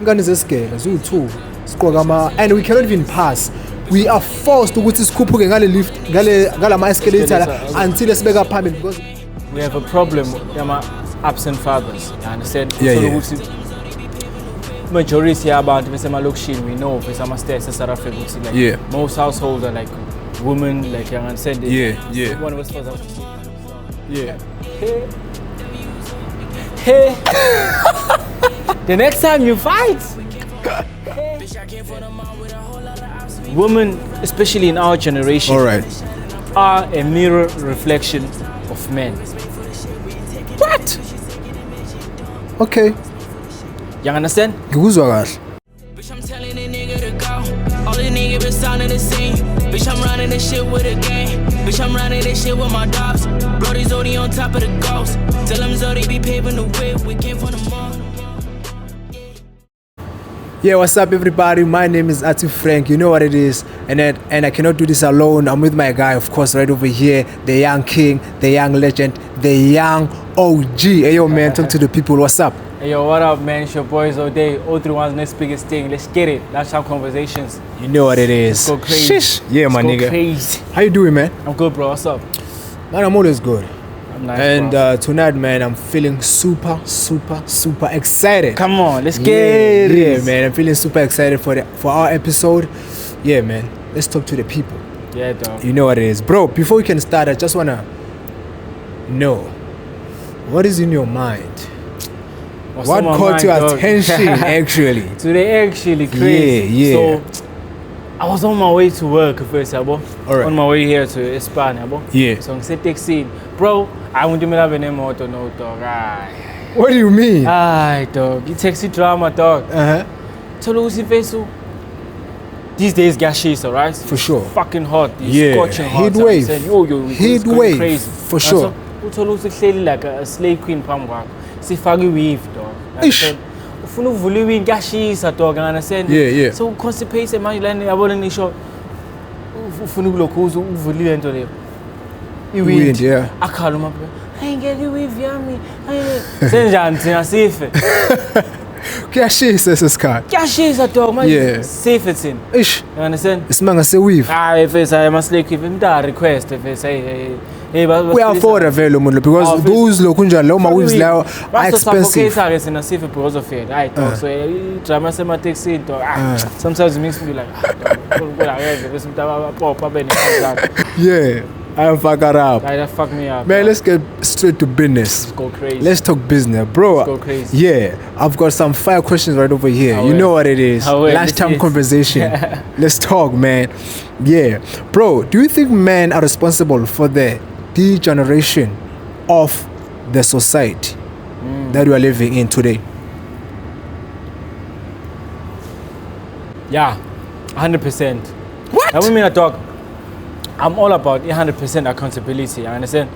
ingane zesigele ziwu2 siqoka and we cannot even pass. We are forced ukuthi sikhuphuke ngale lift ngala escalator until sibeka phambili because we have a problem with absent fathers. You understand? Yeah. Majority yabantu besemalokishini we know besama-states eSouth Africa like most households are like women, like you understand? One of us was out. Hey. The next time you fight, women, especially in our generation, are a mirror reflection of men. What? Okay. You understand? Ngikuzwa kahle. Bitch, I'm telling a nigga to go. All the niggas been sounding the same. Bitch, I'm running this shit with a gang. Bitch, I'm running this shit with my dogs. Brody Zodi on top of the ghost. Tell them Zodi be paving the way. We came from the mall. Yeah, what's up everybody? My name is Atu Frank. You know what it is. And I cannot do this alone. I'm with my guy, of course, right over here. The young king, the young legend, the young OG. Hey, yo, man, talk to the people. What's up? Hey, yo, what up, man? It's your boys all day. 031's next biggest thing. Let's get it. Let's have conversations. You know what it is. Let's go crazy. Shish. Yeah, my nigga. Crazy. How you doing, man? I'm good, bro. What's up? Man, I'm always good. I'm nice, and bro. Tonight, man, I'm feeling super excited. Come on, let's get it. Yeah, man, I'm feeling super excited for our episode. Yeah, man, let's talk to the people. Yeah, dog. You know what it is. Bro, before we can start, I just want to know, what is in your mind? What caught your attention, actually? Today, actually, crazy. Yeah. So, I was on my way to work first, abo. Alright. On my way here to España, abo. Yeah. So, I said, taxi. Bro, I want to have a motor, no, dog. What do you mean? Aye, dog. You taxi drama, dog. These days, gashes, alright? For sure. Fucking hot. Yeah. Scorching hot. Heat wave. Heat wave. Crazy. For sure. So, like a slave queen, pamwa. See, faggy weave, dog. Ish. Ufuna uvula iwindi kuyashisa dog, understand? Yeah. So constipate manje la yabona nisho ufuna ukulokhuza uvulile into leyo. Iwindi, yeah. Akhala uma hayi ngeke iwave yami. Senjani thina sife? Kuyashisa sesikhathi. Kuyashisa dog manje sife thina. Ish. You understand? Isimanga se-weave. Hayi face I must like imda request face hey Uyafoda vele umuntu because those lokhu njalo lo ma-weaves lawo are expensive. Ke sina sife because of it. Hayi dog so drama sema taxi dog. Sometimes it makes me like yeah, I fuck it up. That fuck me up. Man, let's get straight to business. Let's go crazy. Let's talk business, bro. Let's go crazy. Yeah, I've got some fire questions right over here. You know what it is. Last time conversation. Let's talk, man. Yeah, bro. Do you think men are responsible for the degeneration of the society that we are living in today? Yeah, 100%. What? I mean, I talk. I'm all about 100% accountability. You understand?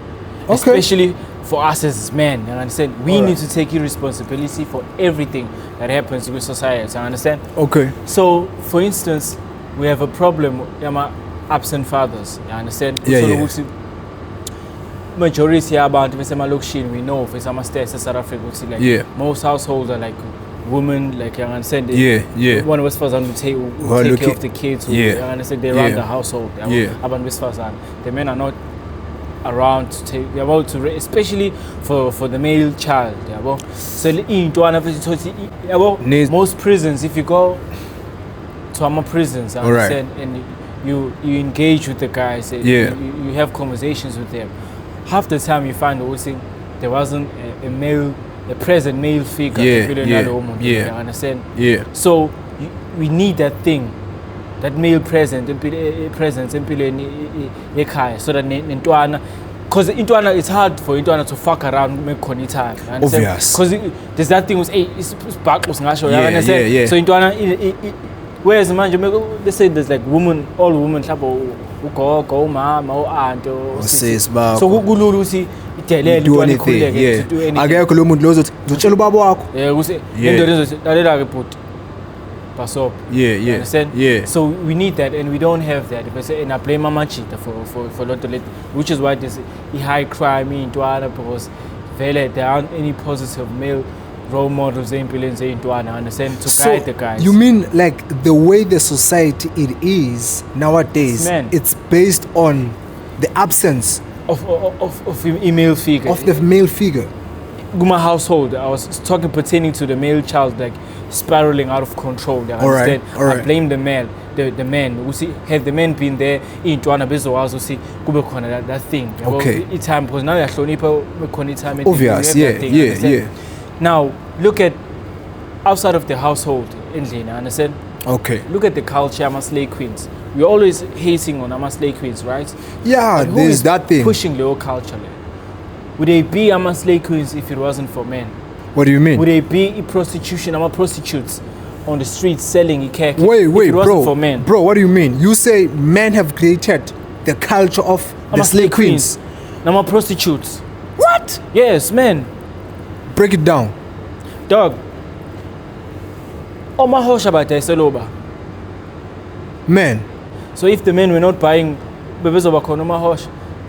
Okay. Especially for us as men. You understand? We need to take responsibility for everything that happens with society. You understand? Okay. So, for instance, we have a problem with absent fathers. You understand? Yeah. Majority yabantu besemalokishini we know besama-states eSouth Africa like most households are like women, like you understand? One of us was on the table, take care of the kids. You understand? They run the household. The men are not around to take especially for the male child. So most prisons, if you go to our prisons, you understand, and you engage with the guys, you have conversations with them. Half the time you find there wasn't a present male figure. You understand? So we need that thing, that male presence empilweni ekhaya, so that nentwana, because intwana, it's hard for intwana to fuck around make khona time. Obvious. Because there's that thing with it's back ngasho, you understand? So intwana whereas manje they say there's like women, all women mhlawumbe ugogo, umama, aunt or sis. So kulula ukuthi idelele intwana ikhuleke to do anything. Akekho lo muntu lozothi ngitshela ubaba wakho. Ukuthi into lezo lalela ke but pasop. Understand? So we need that and we don't have that. And I blame Mama Chita for lot of it, which is why there's high crime in Tuana because there aren't any positive male role models, understand, to guide the guys. You mean like the way the society it is nowadays, it's based on the absence of a male figure. Of the male figure. My household, I was talking pertaining to the male child, like spiraling out of control. All right. I blame the man. The man. We see, have the man been there in Tuana Bezo also see that thing. Okay. It's time because now you're time. Obvious. Yeah. Now look at outside of the household in Lena, understand? Okay. Look at the culture, I'm a slave queens. We're always hating on our slave queens, right? Yeah, there's that thing. Pushing the old culture. Would they be a slave queens if it wasn't for men? What do you mean? Would they be prostitution, prostitutes on the streets selling cake? Wait, if it wasn't bro. For men? Bro, what do you mean? You say men have created the culture of the slave queens. I'm prostitutes. What? Yes, men. Break it down. Dog. Men. So if the men were not buying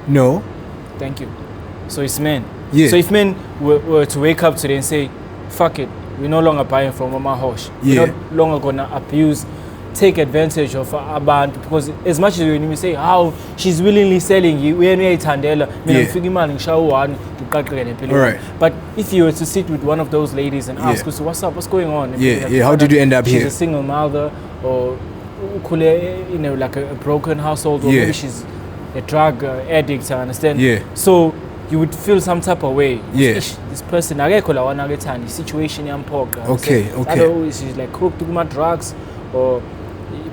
no. Thank you. So it's men. Yeah. So if men were to wake up today and say, fuck it, we're no longer buying from Mama Hosh. Yeah. We're no longer gonna take advantage of Aban, because as much as when you say how she's willingly selling you, right. But if you were to sit with one of those ladies and ask her, so what's up, what's going on? How did you end up here? She's a single mother, or like a broken household, or maybe she's a drug addict, I understand. Yeah. So you would feel some type of way. Yeah. This person, the situation okay. She's like crooked to drugs, or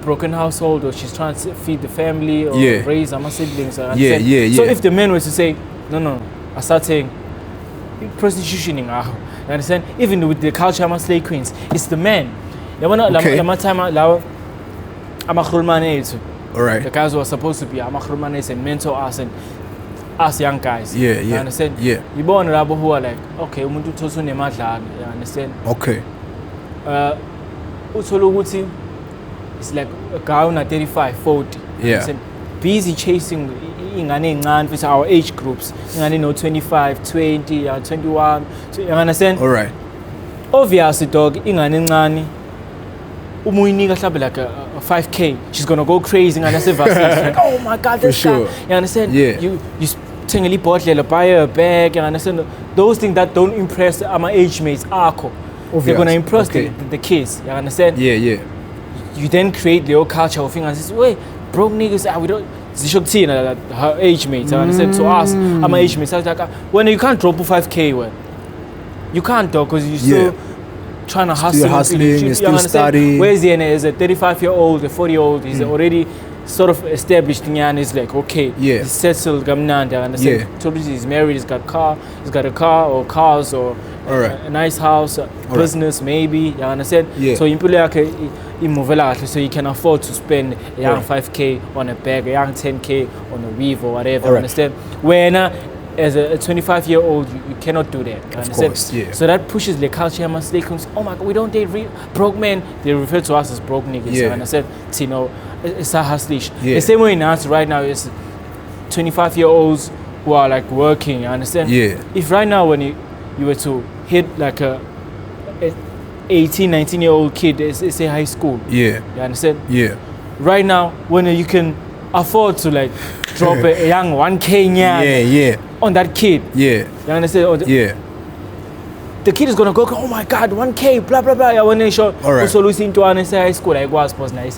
broken household, or she's trying to feed the family, or raise our siblings. So if the men were to say, no, I start saying prostitution, you understand? Even with the culture of slave queens, it's the men. All right. The guys who are supposed to be amakhrumanes and mentor us and us young guys. Yeah. You understand? Yeah. You born rabo who are like, okay, umuntu thoso nemadlana, you understand? Okay. It's like a guy on 35, 40. Yeah. Busy chasing with our age groups. 25, 20, 21. You understand? All right. Obviously, dog, like a 5K, she's gonna go crazy and say, like, oh my God, this guy. You understand? Yeah. You buy a bag, you understand? Those things that don't impress my age mates, they're gonna impress the kids. You understand? Yeah. You then create the old culture of things. Wait, broke niggas, we don't. Her age mates, you understand? So us, my age mates, like, when you can't drop a 5K, you can't though, because you still. Trying to hustle, you're still studying. Whereas he is a 35-year-old, a 40-year-old, he's already sort of established and he's like, okay, he's settled, he's married, he's got a car or cars or a nice house, business maybe, you understand? Yeah. So so you can afford to spend a young 5K on a bag, a young 10K on a weave or whatever, understand? When as a 25-year-old, you cannot do that. Of course, yeah. So that pushes the culture. Oh my God, we don't date broke men. They refer to us as broke niggas. Yeah. And I said, it's a hustlish. Yeah. The same way in us right now is 25-year-olds who are like working. You understand? Yeah. If right now when you were to hit like a 18, 19-year-old kid, say high school. Yeah. You understand? Yeah. Right now, when you can afford to like drop a young 1K on that kid. Yeah. You understand? The kid is gonna go, oh my God, 1K, blah blah blah. All right. Also losing to high school like was now.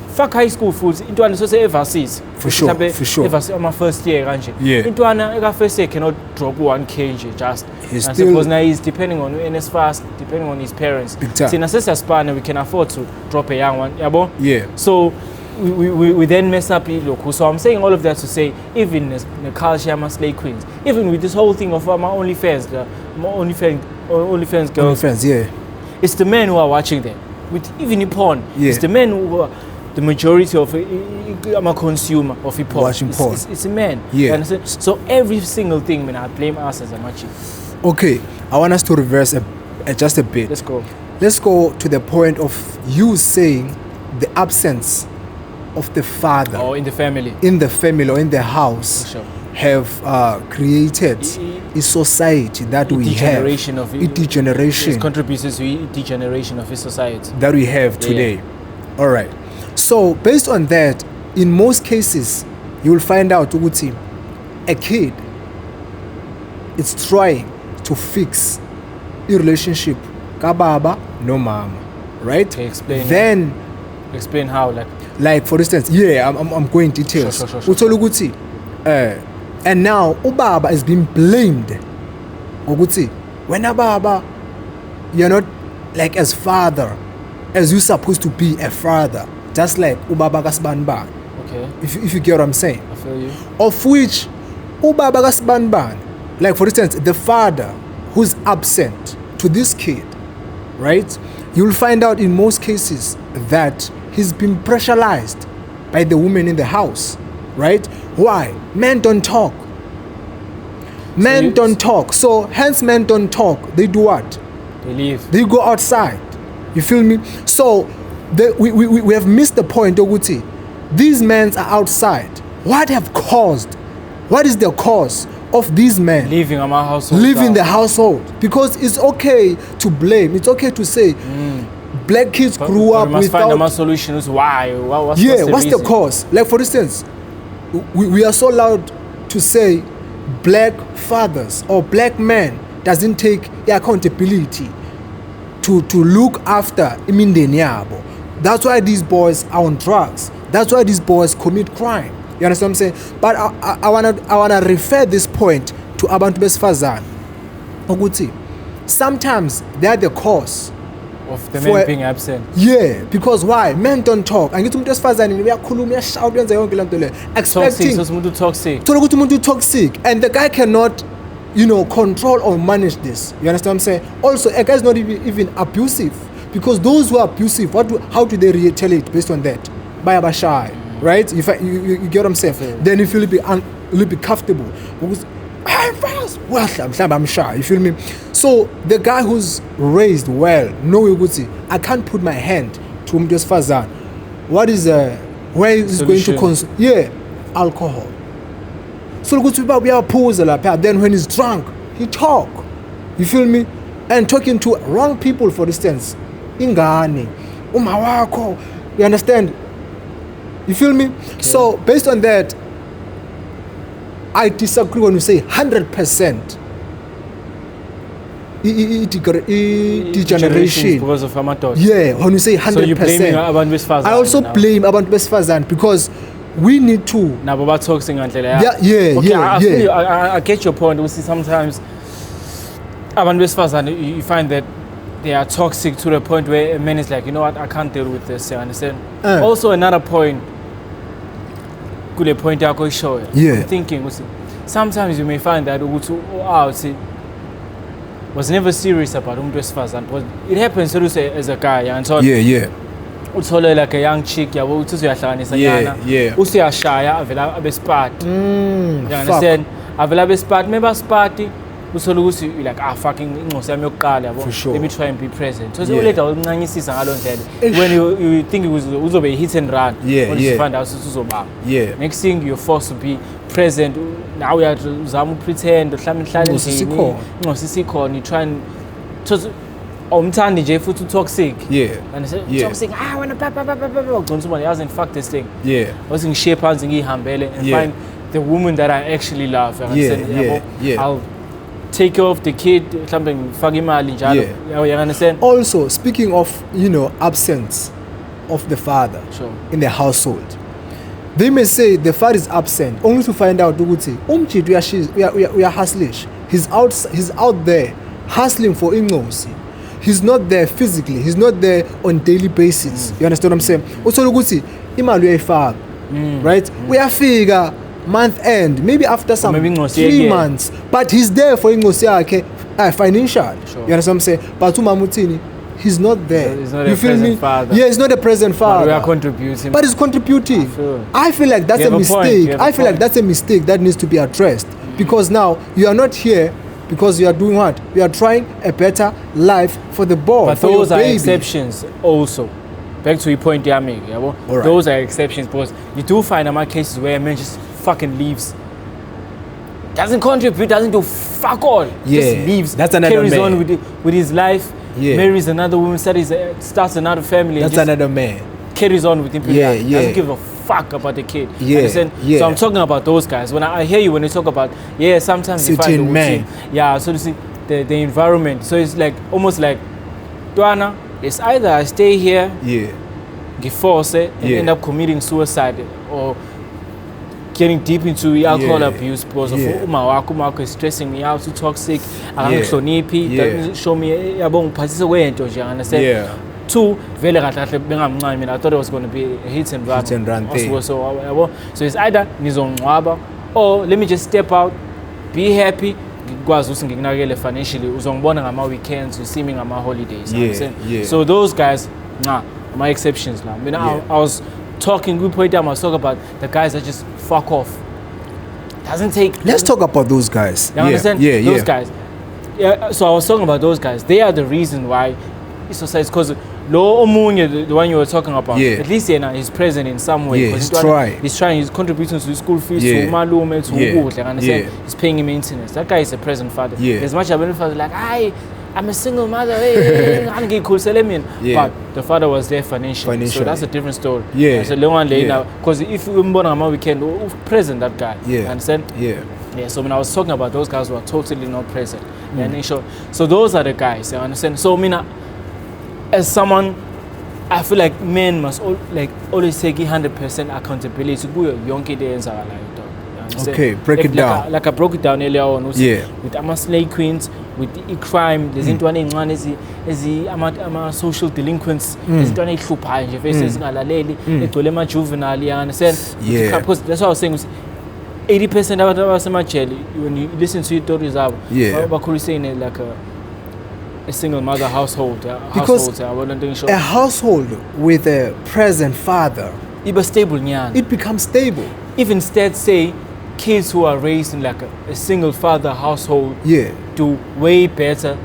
Fuck high school foods. Into an say overseas. For sure. Overseas my first year, yeah. Into an first year cannot drop 1K just. He's because now he's depending on NS fast, depending on his parents. See, in a span we can afford to drop a young one. Yeah. So we then mess up local. So I'm saying all of that to say, even in the culture, my slave queens, even with this whole thing of my OnlyFans, OnlyFans girls, it's the men who are watching them. With even in porn, it's the men who are the majority of I'm a consumer of porn. Watching porn. It's a man. Yeah. So every single thing, man, I blame us as a machi. Okay, I want us to reverse just a bit. Let's go to the point of you saying the absence of the father or in the family or in the house have created a society that we have. Degeneration. It contributes to degeneration of a society that we have today. All right. So based on that, in most cases, you will find out ukuthi a kid is trying to fix a relationship ka baba no mama, right? Okay, explain. Then explain how, like for instance, I'm going details. Sure. And now ubaba is being blamed ukuthi wena baba, you're not like as father as you're supposed to be a father, just like ubaba kasbanban. Okay. If you get what I'm saying. I feel you. Of which ubaba kasbanban, like for instance, the father who's absent to this kid, right? You'll find out in most cases that he's been pressurized by the woman in the house, right? Why? Men don't talk. Men don't talk. So hence men don't talk. They do what? They leave. They go outside. You feel me? So we have missed the point, Oguti. These men are outside. What is the cause of these men leaving our household? Leaving the household. Because it's okay to blame. It's okay to say black kids grew up without... We must find a solution. Why? What's the cause? Like for instance, we are so loud to say black fathers or black men doesn't take accountability to look after imindeni yabo. That's why these boys are on drugs. That's why these boys commit crime. You understand what I'm saying? But I wanna refer this point to abantu besifazane. Ukuthi sometimes they are the cause of the men being absent. Yeah, because why? Men don't talk. Angithi umuntu wesifazane uyakhuluma uyashout yenza yonke lento le. Expecting umuntu toxic. Thola ukuthi umuntu toxic and the guy cannot control or manage this. You understand what I'm saying? Also, a guy is not even abusive, because those who are abusive, how do they retaliate based on that? By shy, right? You get what I'm saying? Yeah. Then you feel a be comfortable because I'm shy. You feel me? So the guy who's raised well, I can't put my hand to umuntu wesifazane. What is where is going to consume? Yeah, alcohol. So we are pose then when he's drunk, he talk. You feel me? And talking to wrong people, for instance. Ingane, umawako. You understand? You feel me? Okay. So based on that, I disagree when you say 100% degeneration because of Amatos. Yeah, when you say 100%. So you blame I also blame abantu besifazane because we need to. Now, about talking until I get your point. We see sometimes abantu besifazane, you find that they are toxic to the point where a man is like, you know what, I can't deal with this. You understand? Also, another point. Good point I could show you. Yeah. I'm thinking, sometimes you may find that was never serious about it happens to say as a guy and so uthole like a young chick yabo uthi uyahlanganisa yana usiyashaya avela abespat you understand avela abespat member party uthole ukuthi you like fucking inqosi yami yokuqala yabo let me try and be present so uletha ukunqanyisisa ngalo ndlela when you think it was uzobe hit and run you find out uzoba next thing you're forced to be present now you have to uzama pretend mhlawumbe ihlale endlini inqosi sikhona you try and umthandi nje futhi toxic and say toxic wena ugcina uba yazi fuck this thing wathi ngishiye phansi ngihambele and find the woman that I actually love I'll take care of the kid mhlawumbe ngifake imali njalo you understand. Also speaking of absence of the father in the household, they may say the father is absent only to find out ukuthi umjidi uyahustlish, he's out there hustling for inqosi. He's not there physically. He's not there on daily basis. You understand what I'm saying? Also, ukuthi imali uyayifaka, right? Uyafika month end, maybe after some 3 months, but he's there for inqosi yakhe financial. You understand what I'm saying? But umamutini, he's not there. He's not you feel me? Father. Yeah, he's not a present father. But we are contributing. But he's contributing. I feel like that's a mistake. I feel like that's a mistake that needs to be addressed because now you are not here. Because you are doing what? You are trying a better life for the boy. But those are exceptions also. Back to your point, Yami. Those are exceptions because you do find cases where a man just fucking leaves doesn't contribute, doesn't do fuck all. Just leaves. That's another carries man. on with his life. Marries another woman, starts another family. That's another man. Carries on with him. Doesn't give a fuck about the kid. So I'm talking about those guys. When I hear you when you talk about sometimes you find the man. So you see the environment. So it's like almost like Duana, it's either I stay here, get forced and end up committing suicide or getting deep into alcohol abuse because of Umawako is stressing me out, too toxic, doesn't show me understand? Two, I thought it was going to be a hit and run thing. So it's either or let me just step out, be happy, financially, on my weekends, you see me on my holidays. So those guys, my exceptions now. I was talking, I was talking about the guys that just fuck off. Let's talk about those guys. You understand? Those guys. So I was talking about those guys. They are the reason why society, because the one you were talking about, at least he's present in some way. He's trying. He's contributing to the school fees, to Malume, to understand? He's paying him maintenance. That guy is a present father. As much as a father, like, I'm a single mother, but the father was there financially. So that's a different story. Because if you born on my weekend, present that guy. You understand? So when I was talking about those guys who are totally not present. So those are the guys, you understand? So as someone, I feel like men must always take 100% accountability. Okay, break it down. Like I broke it down earlier on. With Ama slay queens, with the crime, there's into one social delinquents, there's into one juvenile, you understand? Because that's what I was saying. 80% of us when you listen to your stories, saying like a single mother household. Because a household with a present father, it becomes stable. If instead say kids who are raised in like a single father household do way better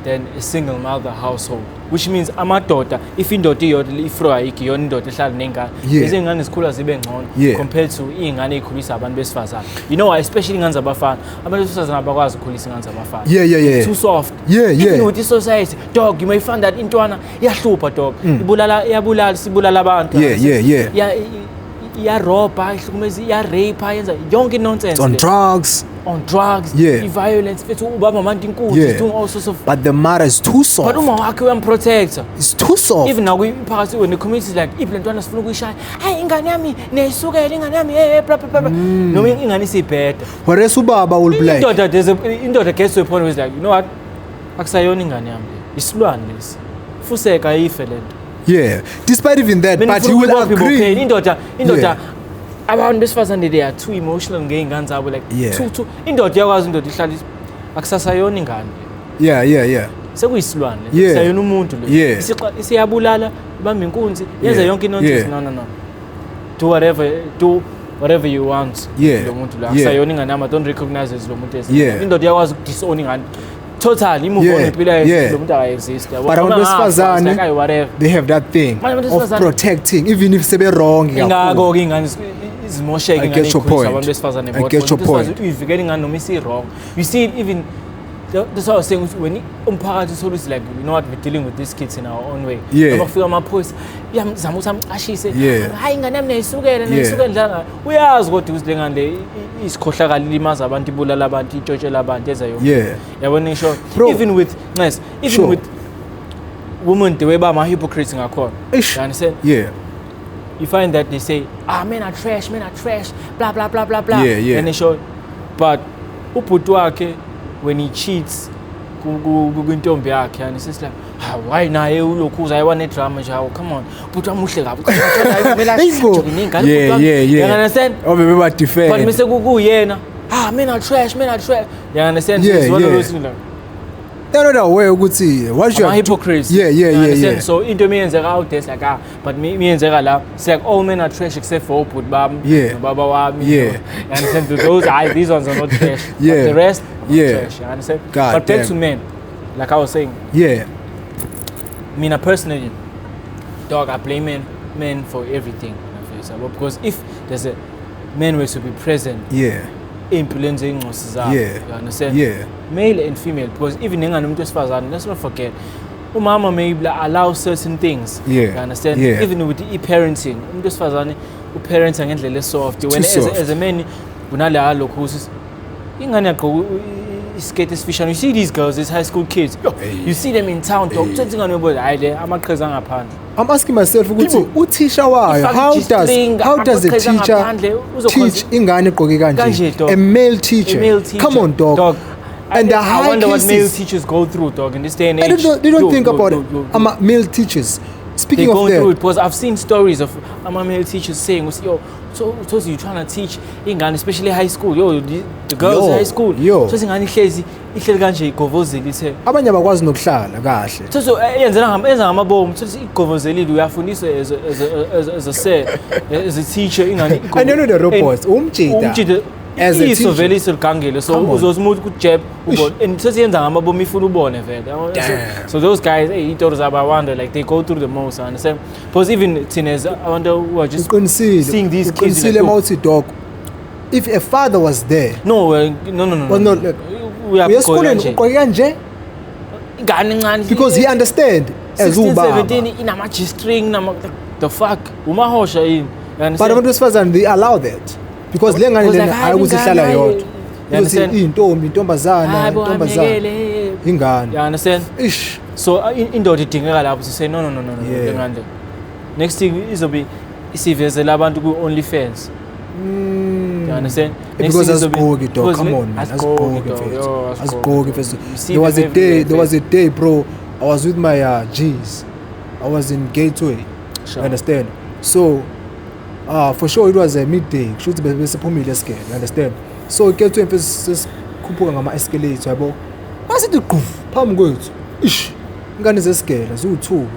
than a single mother household, which means amadoda if indoda iyodwa ifroa ikiyona indoda ehlala nengane izingane zikhula zibe ngcono compared to ingane ekhulisa abantu besifazana. You know, especially ingane zabafana, abantu besifazana abakwazi ukukhulisa ingane zabafana. It's too soft. Even with this society, dog, you may find that intwana iyahlupha dog, iyabulala sibulala abantu. Roba, rape, young nonsense. On drugs. Violence. Doing all sorts of. But the mother is too soft. But protect. It's too soft. Even now we pass when the community is like, if you don't follow shy, hey, inganyami, nesuka, inganyami, blah blah blah. No, ingani say bad. Whereas Ubaba will black. There's a gets to a point where it's like, you know what? Aksayon inganyami. It's luanless. Fuseka ifeled. Despite even that, but he will agree. Abantu besifazane they are too emotional ngey'ngane zabo like too indoda yakwazi indoda ihlala akusasayona ingane. Sekuyisilwane sayona umuntu lo isiyabulala ibamba inkunzi yenza yonke inonsense. No. Do whatever you want. Lo muntu lo akusayona ingane ama don't recognize lo muntu esi. Indoda yakwazi ukudisown ingane. Totally move on But they have that thing of protecting, even if they're wrong. I get your point. If you're getting wrong, you see it even. That's what I was saying. When Umpara is always like, you know what, we're dealing with these kids in our own way. I feel my post. We ask what to do and is koshagalimas abantu bulala abantu ichochela abantu ezayo. Even with with women the way by hypocrites in our court. You understand? You find that they say, men are trash, blah blah blah blah blah. And they show, but uputwake when he cheats, and it's just like, why now you I want a drama? Come on, put a mushla. You understand? Oh, we defend. But Mr. Gugu, men are trash. You understand? It's one of those things. No, where you see? What's your hypocrites? Yeah. So into me and Zara out there like but me and Zara it's like all men are trash except for Oput Bam. Baba. You understand? Those these ones are not trash. But the rest are trash. You understand? But back to men, like I was saying. Personally, dog, I blame men for everything. Because if there's a men were to be present, impulence ingcosi zabo. You understand? Yeah. Male and female, because even ingane umuntu wesifazane, let's not forget, umama may allow certain things. Yeah. You understand? Yeah. Even with the parenting, umuntu wesifazane uparents ngendlela soft. When as a man unala lokho usis ingane yaqo iskate esifishane. You see these girls, these high school kids. You see them in town talk. I'm asking myself, teacher how does a teacher teach ingane gqoke kanje? A male teacher. Come on, dog. And I wonder what male teachers go through, dog, in this day and age. They don't think about it. Male teachers. Speaking of that, through it, because I've seen stories of male teachers saying, "Yo, so you trying to teach ingane, especially high school. Yo, the girls in high school. So ingane ihlezi kanje igovozeli ithe. Abanye abakwazi nokuhlala kahle. So yenza ngamabomu. So igovozelile uyafundiswa as a teacher ingane. And you know the robots. Umjida. As a teacher. Vele isilukangile. So uzosimuthi kujeb ubone. And so yenza ngamabomu ifuna ubone vele. So those guys, I wonder, like they go through the most. I understand. Because even teenagers, I wonder who are just seeing these kids. Dog. If a father was there. No. Well, no. We are because he understand. 16, 17 in a match string. The fuck. But when they allow that. Because I was a salary. You understand? Ish. So in the thing, I was say no. Yeah. Next thing is to be see if there's a lab to go only fans. You understand? Because that's gogi, dog. Come on, man. That's gogi. There was a day, bro. I was with my G's. I was in Gateway. Sure. You understand? So, for sure, it was a midday. Should be you understand? So, Gateway first kupuka ngama escalator, bro. I said the goof. Palm goes. Ish. Ngani zescale. Zoo two.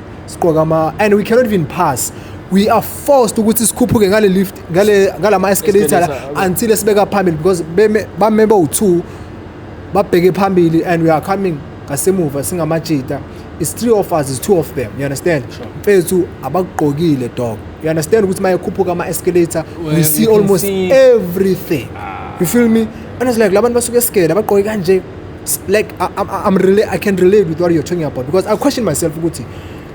And we cannot even pass. We are forced to go to school ngale lift ngala ma escalator until sibeka phambili because ba member u2 babheke phambili and we are coming ngasemuva singamajita. It's 3 of us, it's 2 of them. You understand? Mfethu abagqokile, dog. You understand ukuthi mayekhuphuka ama escalator we see almost everything. You feel me? And it's like labantu basuke scared abagqoke kanje. Like I can relate with what you're talking about because I question myself ukuthi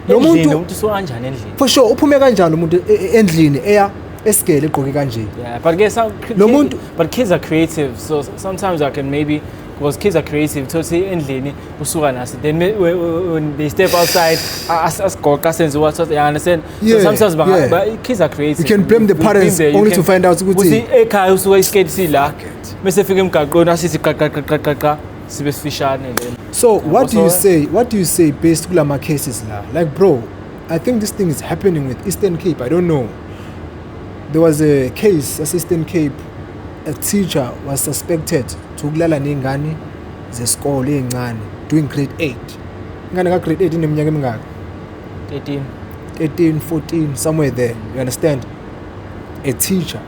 no muntu so kanjani endlini for sure uphume kanjani umuntu endlini eya escale egqoke kanje. Yeah, but guess how no muntu but kids are creative, so sometimes I can maybe because kids are creative to say endlini usuka nasi then when they step outside as sense what you understand. Yeah, so sometimes but kids are creative. You can blame the parents only to find out ukuthi ekhaya usuka iskate sila bese fika emgaqweni asithi qaqaqaqaqa sibe sifishane then. So what do you say based on my cases now? Like bro, I think this thing is happening with Eastern Cape. I don't know. There was a case at Eastern Cape. A teacher was suspected to ukulala nengane zesikole ezincane doing grade 8. Ingane ka grade 8 ineminyaka emingaka? 18, 14, somewhere there. You understand? A teacher.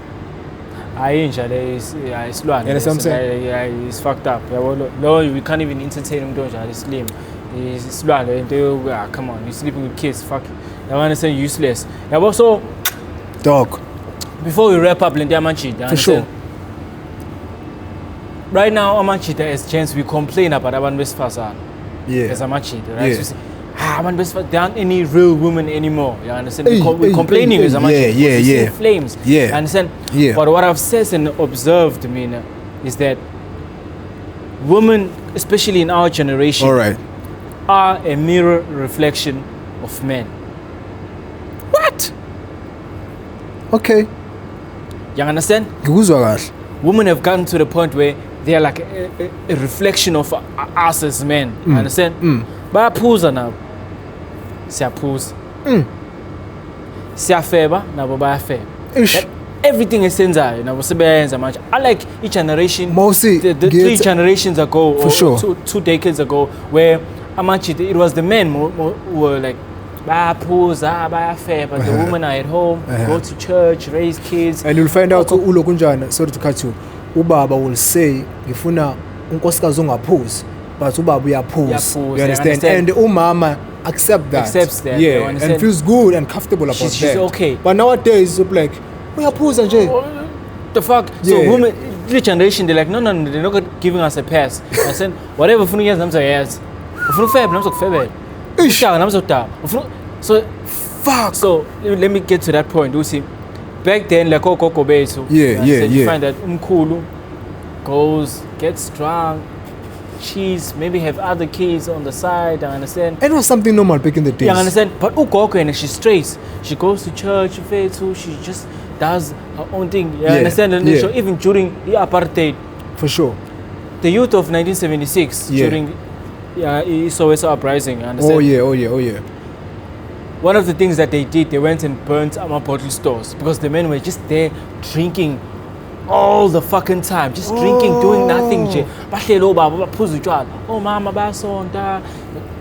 Isilwane. You understand what I'm saying? Yeah, it's fucked up. No, we can't even entertain him. It's slim. It's Isilwane. Come on, you're sleeping with kids. Fuck it. You understand? Useless. Yeah, but so dog. Before we wrap up, Amanchita. For sure. Right now, Amanchita as chance we complain about Aban Westfasa. Yeah. As Amanchita, right? Yeah. So Aban Westfasa, there aren't any real women anymore. You understand? We're complaining as Amanchita. Yeah. Flames. Yeah. You understand? Yeah. But what I've said and observed, is that women, especially in our generation, are a mirror reflection of men. What? Okay. You understand? Women have gotten to the point where they are like a reflection of us as men. You understand? Bayaphuza nabo. Siyaphuza. Siyafeba nabo bayafeba. Everything is senzayo nabo sebeyenza manje. Unlike each generation, the 3 generations ago or sure. two decades ago, where it was the men who were like bayaphuza, bayafeba, the women are at home, go to church, raise kids. And you'll find out ulo kunjani, sorry to cut you. Ubaba will say ngifuna unkosikazi ungaphuzi, but ubaba uyaphuza. You understand? And umama accepts that. Yeah, and feels good and comfortable about that. She's okay. But nowadays it's like uyaphuza nje. The fuck? Yeah. So women, the generation, they're like, no, they're not giving us a pass. I said, whatever funu yes, I'm saying yes. Funu fair, I'm so fair. I'm so down. So fuck. So let me get to that point. You see, back then, like Coco Beto. You find that Umkulu goes, gets drunk, cheese, maybe have other kids on the side. I understand. It was something normal back in the days. Yeah, I understand. But Ukoko and she's straight. She goes to church, she just does her own thing. You understand? And so even during the apartheid, for sure, the youth of 1976 during SOS uprising. You understand? Oh yeah. One of the things that they did, they went and burnt our bottle stores because the men were just there drinking all the fucking time, just drinking, doing nothing. Oh, mama, basonta,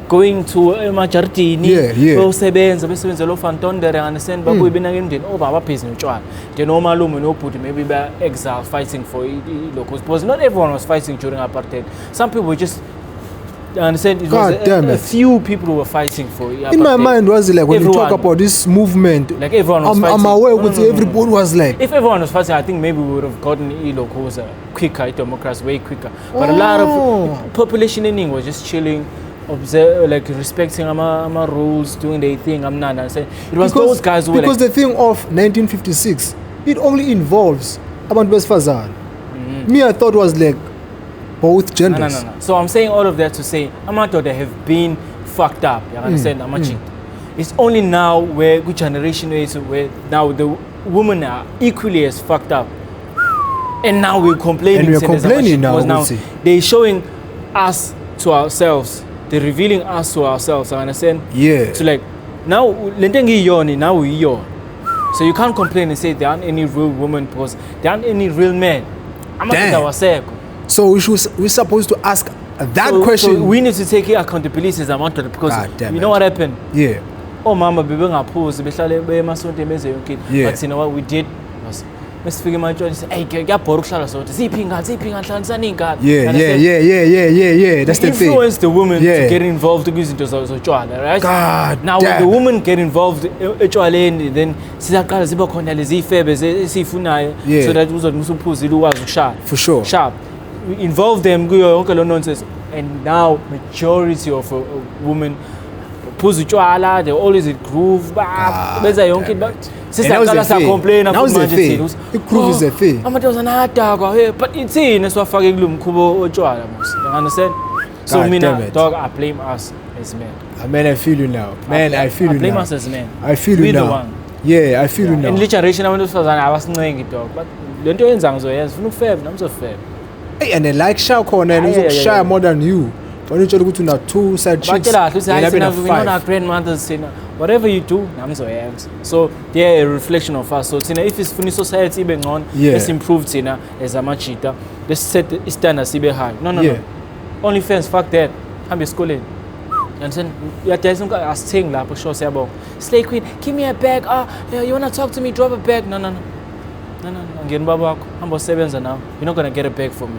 going to Majartini, besebenza lo fantonder, understand? But we've been again, oh, baba pays no child. The normal no put maybe by exile fighting for locals because not everyone was fighting during apartheid. Some people were just. I understand it was a few people who were fighting for it. In my mind was like when you talk about this movement, like everyone was fighting. I'm aware everybody was like. If everyone was fighting, I think maybe we would have gotten locals quicker, democrats way quicker. But a lot of population in was just chilling, observe, like respecting our rules, doing their thing. I'm not understand. It was those guys who were because the thing of 1956, it only involves Abantu Besifazane. Me, I thought was like. Both genders. No. So I'm saying all of that to say, Amato, they have been fucked up. You understand? It's only now where good generation is where now the women are equally as fucked up. And now we're complaining. And we're complaining now. They're showing us to ourselves. They're revealing us to ourselves. I understand? Yeah. So like now now we yo. So you can't complain and say there aren't any real women because there aren't any real men. So we're supposed to ask that question. So we need to take accountability as a matter because you know what happened? Yeah. Oh, mama, we were opposed. But you know what we did was let's figure my job. Hey, get zipping. Yeah. That's the thing. Influence the woman to get involved using right? God now when the women get involved, then so that for sure. Sharp. We involve them, nonsense, and now majority of women they always groove back. Now the groove is a thing. But it's you understand? So dog, I blame us as men. Man, I feel you now. I feel you now. Blame us as men. I feel you now. Yeah, I feel you now. In the generation I was saying it, dog, but don't you I'm so fair. Hey, and they like shy corner and shy more than you. When you go to two side chicks, whatever you do, so they're a reflection of us. So if it's funny society being on, let's improve as a machita. Let's set the standards high. No. Only fans, fuck that. I'm schooling. And then there's some guy saying la for sure say about Slay Queen, give me a bag. You wanna talk to me? Drop a bag. No. I'm getting back. I'm about 7 now. You're not gonna get a bag from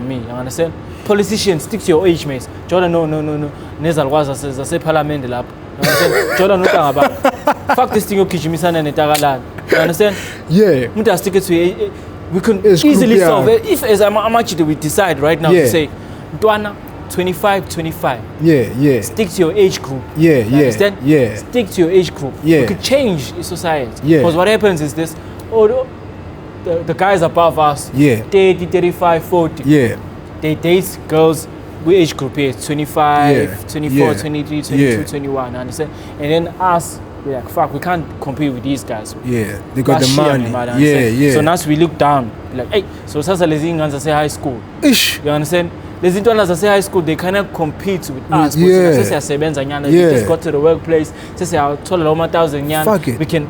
me. You understand? Politicians, stick to your age, mates. Jordan, no. Nezal was as a parliament lap. You understand? Jordan, no about. Fuck this thing. Okay, Jimmy San and Tagalan. You understand? Yeah. We stick it to. We can easily solve it if, as Amachi, we decide right now to say, Duana. 25. Yeah. Stick to your age group. Yeah. Understand? Yeah. Stick to your age group. Yeah. You could change society. Yeah. Because what happens is this, the guys above us, 30, 35, 40. Yeah. They date girls with age group here, 25, 24, 23, 22, 21. Understand? And then us, we're like, fuck, we can't compete with these guys. Yeah. They got the money. Yeah. So now we look down, like, hey, so Sasa Lezingans say high school. Ish. You understand? There's as I say high school, they cannot compete with us. Yeah. We just got to the workplace. We can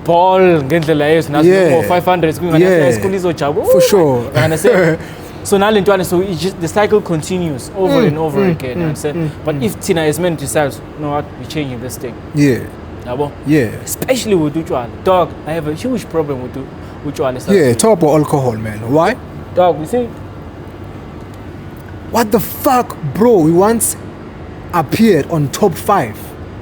ball get the layers now 500 for sure. You understand? So now so it's just the cycle continues over and over again. But if Tina is meant to decide, you know what, we're changing this thing. Yeah. Especially with Uchuan. Dog, I have a huge problem with Uchuan. Yeah, talk about alcohol, man. Why? Dog, you see. What the fuck, bro? We once appeared on top 5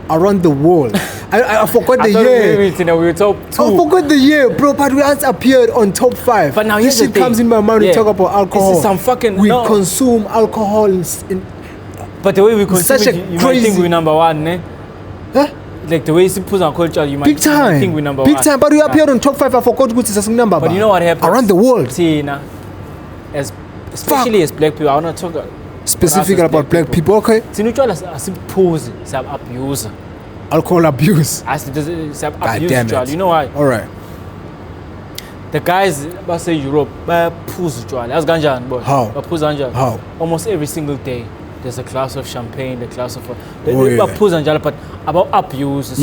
around the world. I forgot the year. We were top 2. I forgot the year, bro. But we has appeared on top 5. But now this shit comes in my mind. We talk about alcohol. This is some fucking. We consume alcohol but the way we consume it, you might think we're number 1, ne? Huh? Like the way you put on culture, you might think we're number 1. Big time. But we appeared on top 5. I forgot which is a number. But you know what happens around the world? See, especially as black people, I want to talk specifically about black people. Okay. Suppose abuse. Alcohol abuse. You know why? All right. The guys, let's say Europe, pools that's ganja, boy. How? Almost every single day, there's a glass of champagne, the glass of pools but about abuse.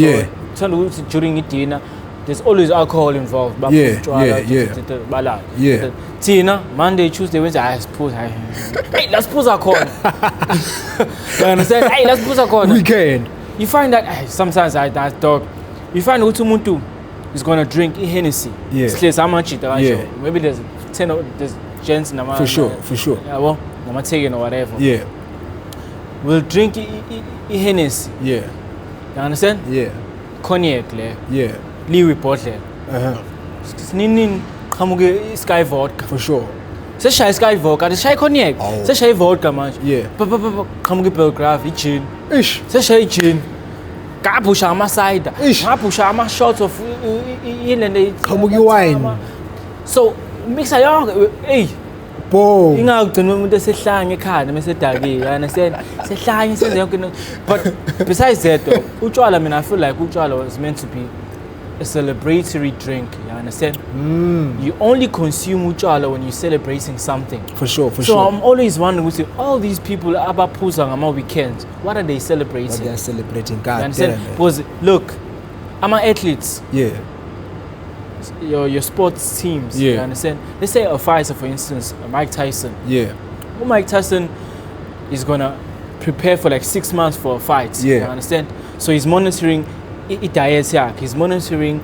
So during it, dinner, there's always alcohol involved. Tina, Monday, Tuesday, Wednesday, hey, let's pose our corner. You understand? Hey, let's pose our corner. Weekend. You find that sometimes that dog. You find Utumuntu is gonna drink Hennessy. Maybe there's 10 there's gents in the man. For sure. Yeah, well, I'm not taking or whatever. Yeah. We'll drink Hennessy. Yeah. You understand? Yeah. Cognac, yeah. Lee report there. Sky vodka. For sure. Say sky vodka, the shy cognac. Say shy vodka, man. Yeah. Come get Belgrave, gin. Ish. Say shy gin. Kapushama cider. Ish. Kapushama shots of Kamugi wine. So mix a young. Hey. Boom. But besides that, though, Uchala, I mean, I feel like Uchala was meant to be a celebratory drink. You understand? You only consume Uchala when you're celebrating something. For sure. So I'm always wondering, all these people about Pusang on my weekends, what are they celebrating? What they're celebrating, God. You understand? Because look, I'm an athlete. Yeah. Your sports teams. Yeah. You understand? Let's say a fighter, for instance, Mike Tyson. Yeah. Mike Tyson is gonna prepare for like 6 months for a fight. Yeah. You understand? So he's monitoring diet. He's monitoring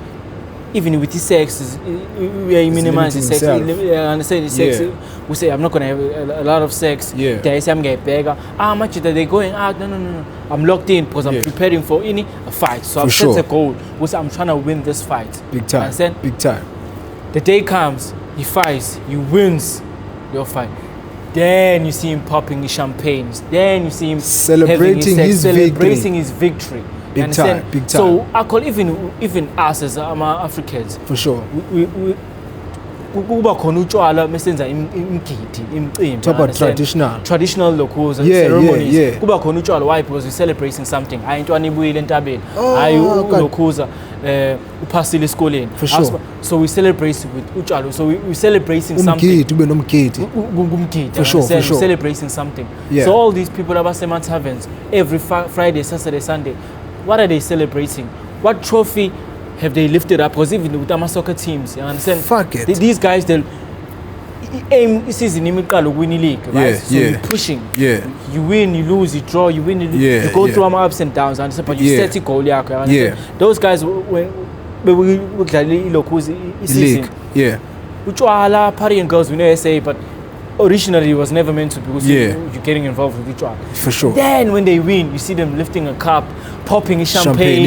even with his sex. We minimize the sex. I understand the sex. Yeah. We say I'm not gonna have a lot of sex. Yeah. I'm getting bigger. How much are they going out? No. I'm locked in because I'm preparing for a fight. So I've set a goal. I'm trying to win this fight. Big time. Understand? Big time. The day comes, he fights, he wins your fight. Then you see him popping champagnes. Then you see him celebrating his victory. Big time. So I call even us as Africans. For sure. Kuba khona utshwala mesenza imgidi imicimbi. Talk about traditional locals and ceremonies. Kuba khona utshwala, why? Because we're celebrating something. Hayi intwana ibuyile entabeni. Hayi ulokhuza uphasile esikoleni. For sure. So we celebrate with utshwala. So we celebrating something. For sure. We're celebrating something. Yeah. So all these people abasema taverns every Friday, Saturday, Sunday, what are they celebrating? What trophy have they lifted up? Because even with our soccer teams, you understand? Fuck it. These guys, they'll aim season in winning league, right? So you're pushing. Yeah. You win, you lose, you draw, you win, you lose. You go through our ups and downs, understand? But you set a goal, Those guys, when we look at the season, Uchwala, party and girls, we know say, but originally it was never meant to be because you're getting involved with each other. For sure. Then when they win, you see them lifting a cup, popping champagne,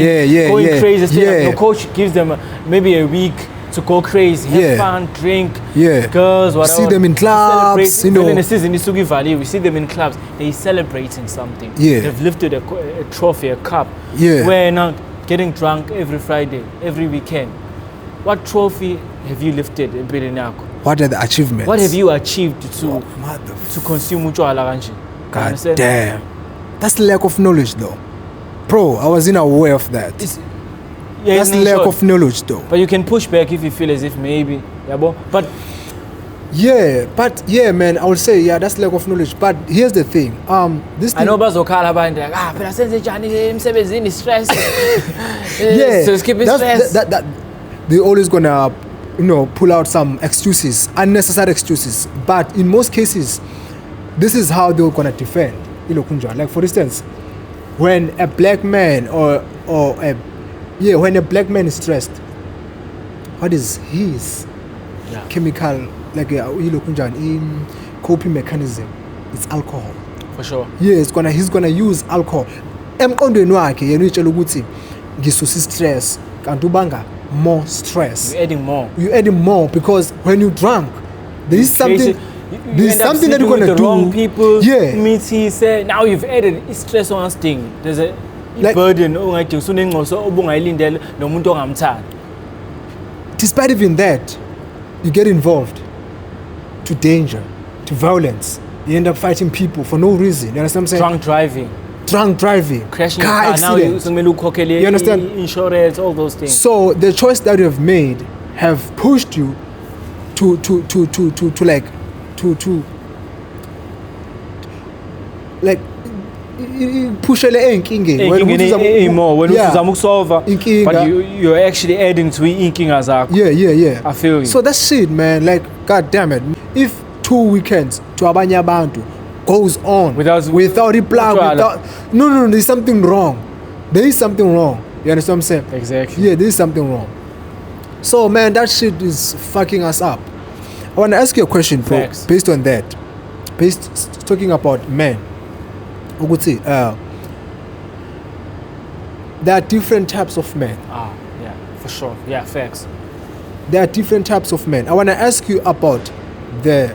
going crazy. The coach gives them maybe a week to go crazy, have fun, drink, girls, whatever. See them in clubs, you know. In the season, we see them in clubs. They're celebrating something. Yeah. They've lifted a trophy, a cup. Yeah. We're now getting drunk every Friday, every weekend. What trophy have you lifted in Billinaco? What are the achievements? What have you achieved to consume Uchwala? God damn. That's lack of knowledge though. Bro, I wasn't aware of that. That's lack of knowledge though. But you can push back if you feel as if maybe. But man, I would say that's lack of knowledge. But here's the thing. This thing, I know bazokhala abantu like phela senze njani emsebenzini stress. So skip stress. That they're always gonna pull out some excuses, unnecessary excuses. But in most cases, this is how they're gonna defend. Like for instance, when a black man when a black man is stressed, what is his chemical coping mechanism? It's alcohol. For sure. Yeah, he's gonna use alcohol. emqondweni wakhe yena uyitshela ukuthi ngisusa stress kanti ubanga more stress. You're adding more because when you're drunk there is something that you're gonna do. Wrong people. Yeah. He said now you've added stress on us thing. There's a burden. Despite even that, you get involved to danger, to violence. You end up fighting people for no reason. You understand what I'm saying? Drunk driving, crashing car accident. You understand? Insurance, all those things. So the choice that you have made have pushed you to push but you're actually adding to inkinga. Yeah. I feel you. So that's shit, man. Like, god damn it. If 2 weekends to abanye abantu goes on without reply, no, there's something wrong. There is something wrong. You understand what I'm saying? Exactly. Yeah, there is something wrong. So, man, that shit is fucking us up. I want to ask you a question, bro. Based on that, talking about men. There are different types of men. Yeah, for sure. Yeah, facts. There are different types of men. I want to ask you about the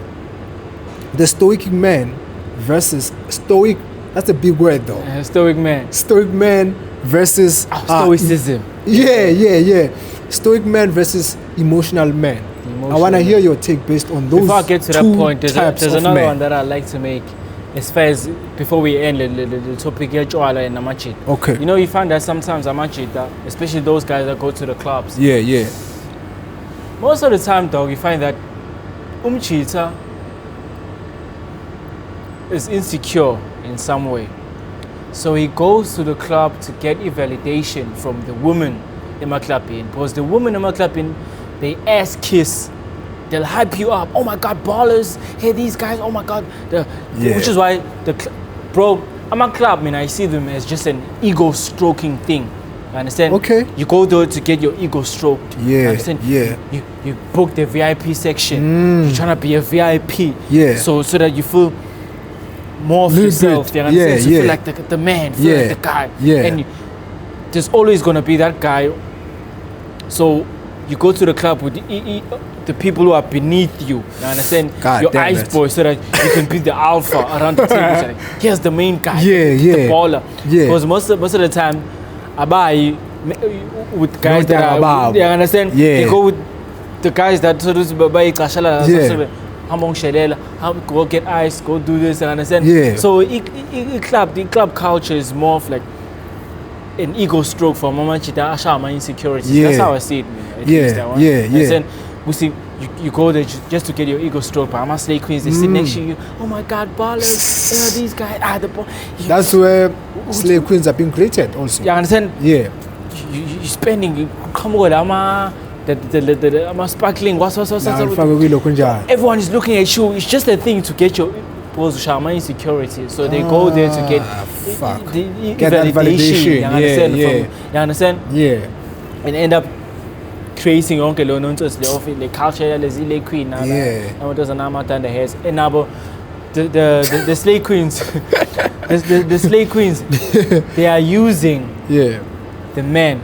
stoic man versus stoic. That's a big word, though. Stoic man. Stoic man versus stoicism. Yeah. Stoic man versus emotional man. I want to hear your take based on those. Before I get to that point, there's another men. one that I'd like to make. As far as before we end the topic here, and Amachit. Okay. You know, you find that sometimes Amachit, especially those guys that go to the clubs. Yeah. Most of the time, dog, you find that Umchita is insecure in some way. So he goes to the club to get a validation from the woman in my club, because the woman in my club, they ass kiss. They'll hype you up. Oh my God, ballers! Hey, these guys! Oh my God! Which is why I'm a club. I see them as just an ego stroking thing. You understand? Okay. You go there to get your ego stroked. Yeah. You understand? Yeah. You book the VIP section. You're trying to be a VIP. Yeah. So that you feel more of yourself. You understand? So you feel like the man. Feel like the guy. Yeah. And there's always gonna be that guy. So you go to the club with the people who are beneath you. You understand? Your ice boy, so that you can be the alpha around the table. So like, here's the main guy, the baller. Yeah. Because most of the time, I buy with guys that are, you understand? Yeah. They go with the guys that sort of buy go get ice, go do this, you understand? Yeah. So the club culture is more of like an ego stroke for Mama Chita, Ashama insecurities. Yeah. That's how I see it, man. Yeah. We see you go there just to get your ego stroked. But I'm slay queens, they sit next to you. Oh my God, ballers! These guys, the ball. That's where slave queens are being created, also. You understand? Yeah. You spending. You come with the sparkling. What's everyone is looking at you. It's just a thing to get your Shama insecurity. So they go there to get get that validation. You understand? Yeah. And end up creating Uncle Lonontos, the culture, the queen, and does an armor and the heads. And now the slave queens, the slave queens, they are using the men.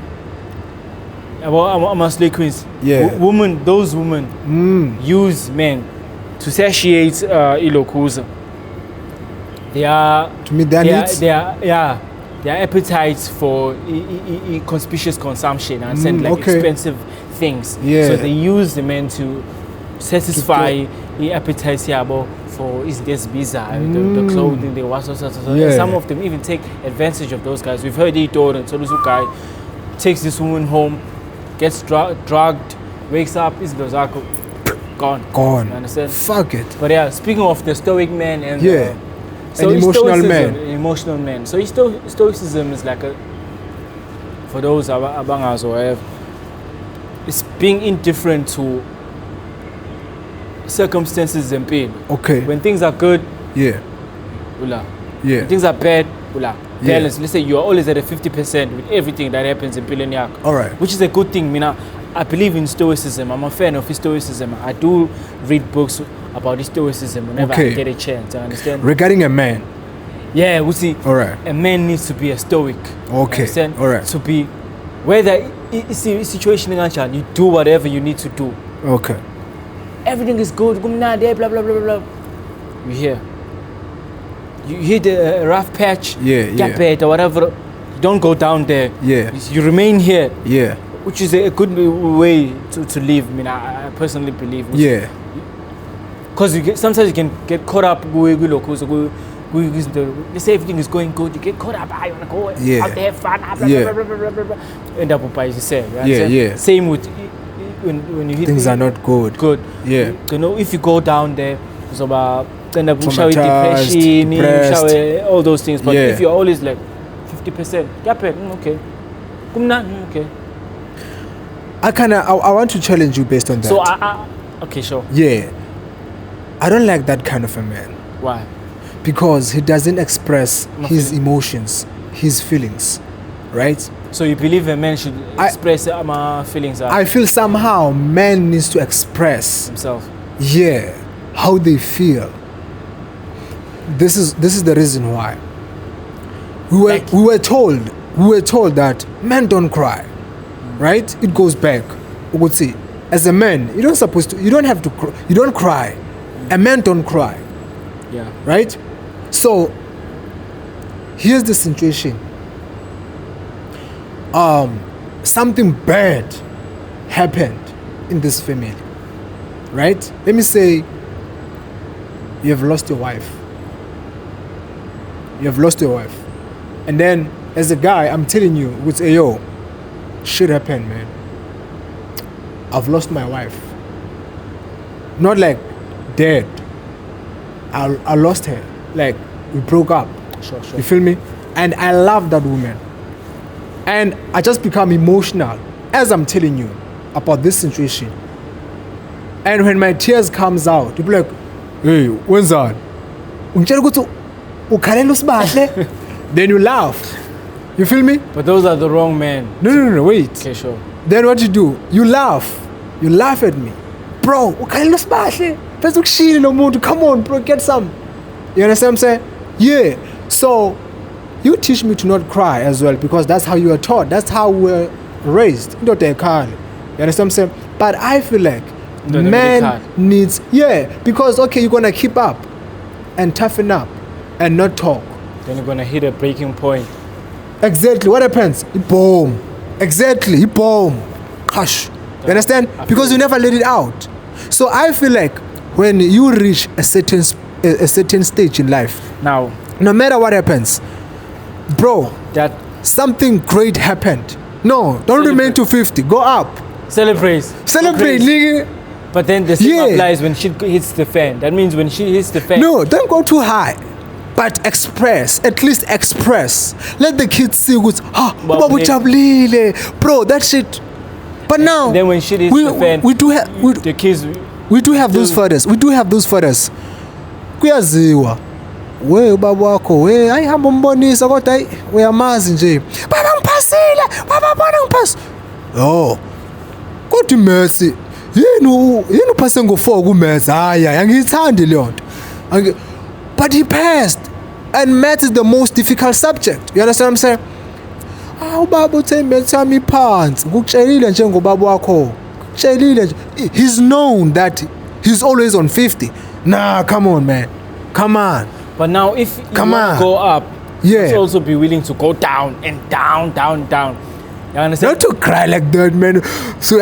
I'm slave queens. Those women use men to satiate ilokuza. They are to meet their needs. Their appetites for conspicuous consumption and expensive things. Yeah. So they use the men to satisfy the appetites for is this bizarre, the clothing they wear. Some of them even take advantage of those guys. We've heard it all. So this guy takes this woman home, gets drugged, wakes up, is gone. You understand? Fuck it. But speaking of the stoic man and an emotional man. So stoicism is like for those abangas or whatever, it's being indifferent to circumstances and pain. Okay. When things are good, when things are bad, balance. Let's say you are always at a 50% with everything that happens in Pileniak. All right. Which is a good thing. I believe in stoicism. I'm a fan of stoicism. I do read books about stoicism whenever I get a chance. I understand. Regarding a man, Yeah, we see. All right. A man needs to be a stoic. Okay. All right. To be, whether it's a situation in Ancha, you do whatever you need to do. Okay. Everything is good. Blah blah blah blah blah. You hear. You hit a rough patch. Get bad or whatever. You don't go down there. Yeah. You remain here. Yeah. Which is a good way to live. I mean, I personally believe. Yeah. Because sometimes you can get caught up. Let's say everything is going good. You get caught up. I want to go out there, have fun. Blah, blah, blah. End up by yourself. Right? Same with when you hit things are not good. Yeah. You know, if you go down there, it's about end up depression, all those things. But if you're always like 50%, okay. Okay. I want to challenge you based on that. So okay, sure. Yeah. I don't like that kind of a man. Why? Because he doesn't express his emotions, his feelings, right? So you believe a man should express feelings? I feel somehow man needs to express himself. Yeah, how they feel. This is the reason why. We were told that men don't cry, right? It goes back. We would say, as a man, you don't have to cry. You don't cry. A man don't cry. Yeah. Right? So here's the situation. Something bad happened in this family. Right? Let me say you have lost your wife. And then as a guy, I'm telling you, would say, yo, shit happened, man. I've lost my wife. Not like dead. I lost her. Like, we broke up. Sure. You feel me? And I love that woman. And I just become emotional as I'm telling you about this situation. And when my tears comes out, people like, hey, when's that? Then you laugh. You feel me? But those are the wrong men. No, wait. Okay, sure. Then what you do? You laugh. You laugh at me. Bro, come on, bro, get some. You understand what I'm saying? Yeah. So you teach me to not cry as well, because that's how you are taught. That's how we're raised. You understand what I'm saying? But I feel like man needs, because okay, you're gonna keep up and toughen up and not talk. Then you're gonna hit a breaking point. Exactly. What happens? Boom. Exactly. Boom. Hush. You understand? Because you never let it out. So I feel like when you reach a certain stage in life, now, no matter what happens, bro, that something great happened. No, don't remain to 50. Go up. Celebrate, nigga. But then the same applies when shit hits the fan. That means when shit hits the fan. No, don't go too high. But express, at least express. Let the kids see what's bro, that shit. But now, then when shit hits the fan, we do have the kids. We do have those fathers. Kuyaziwa. We ubaba wakho, we ayihamba umbonisa kodwa ayi uyamazi nje. Baba ngiphasile, baba bona ngiphasi. Oh. Kodwa iMessi, yini uphase ngo4 kuMessi? Hayi, angiyithandi le nto. But he passed. And math is the most difficult subject. You understand what I'm saying? Ubaba uthe math yami phansi. Ukutshelile nje ngobaba wakho. He's known that he's always on 50. Nah, come on, man. Come on. But now if you want to go up, you must also be willing to go down and down. You understand? Not to cry like that, man. So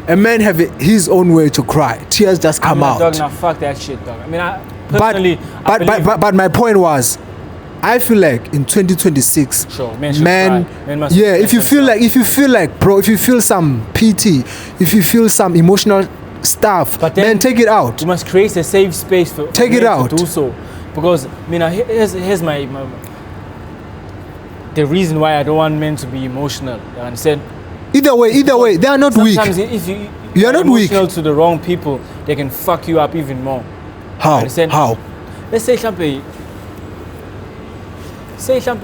a man have his own way to cry. Tears just come out. Dog, now fuck that shit, dog. I mean, personally, but my point was, I feel like in 2026, sure, men must if you feel like, bro, if you feel some pity, if you feel some emotional stuff, but then take it out. You must create a safe space for take it out to do so. Because I mean, here's my the reason why I don't want men to be emotional. You understand? Either way, they are not weak. Sometimes if you are not emotional weak to the wrong people, they can fuck you up even more. How? Let's say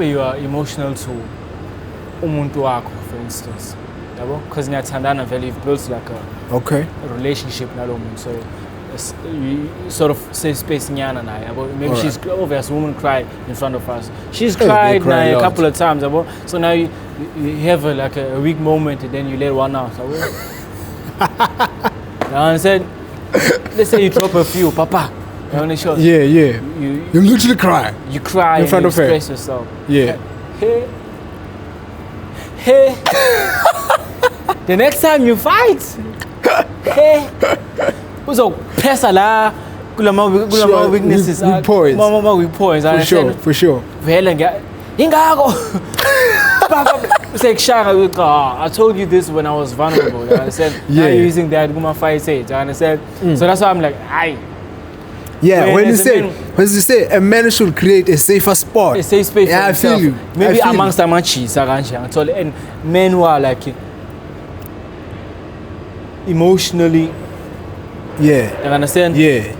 you are emotional to umuntu wakho, for instance. Because you've built like a relationship. So sort of safe space nyana na yabo. Maybe she's obvious woman cried in front of us. She's cried a couple of times yabo. So now you have a weak moment and then you let one out. And said, let's say you drop a few, Papa. Yeah. You literally cry. You cry in front of her. Express yourself. Yeah. Hey. The next time you fight, hey. So press la, kulama weaknesses. Weak points. Mama weak points. For sure. I told you this when I was vulnerable. You understand? Now you're using that Guma fight say. You understand? So that's why I'm like, aye. Yeah, when you say a man should create a safer spot. A safe space for himself. I feel you. Maybe amongst the matches, and men who are like emotionally. Yeah. You understand? Yeah.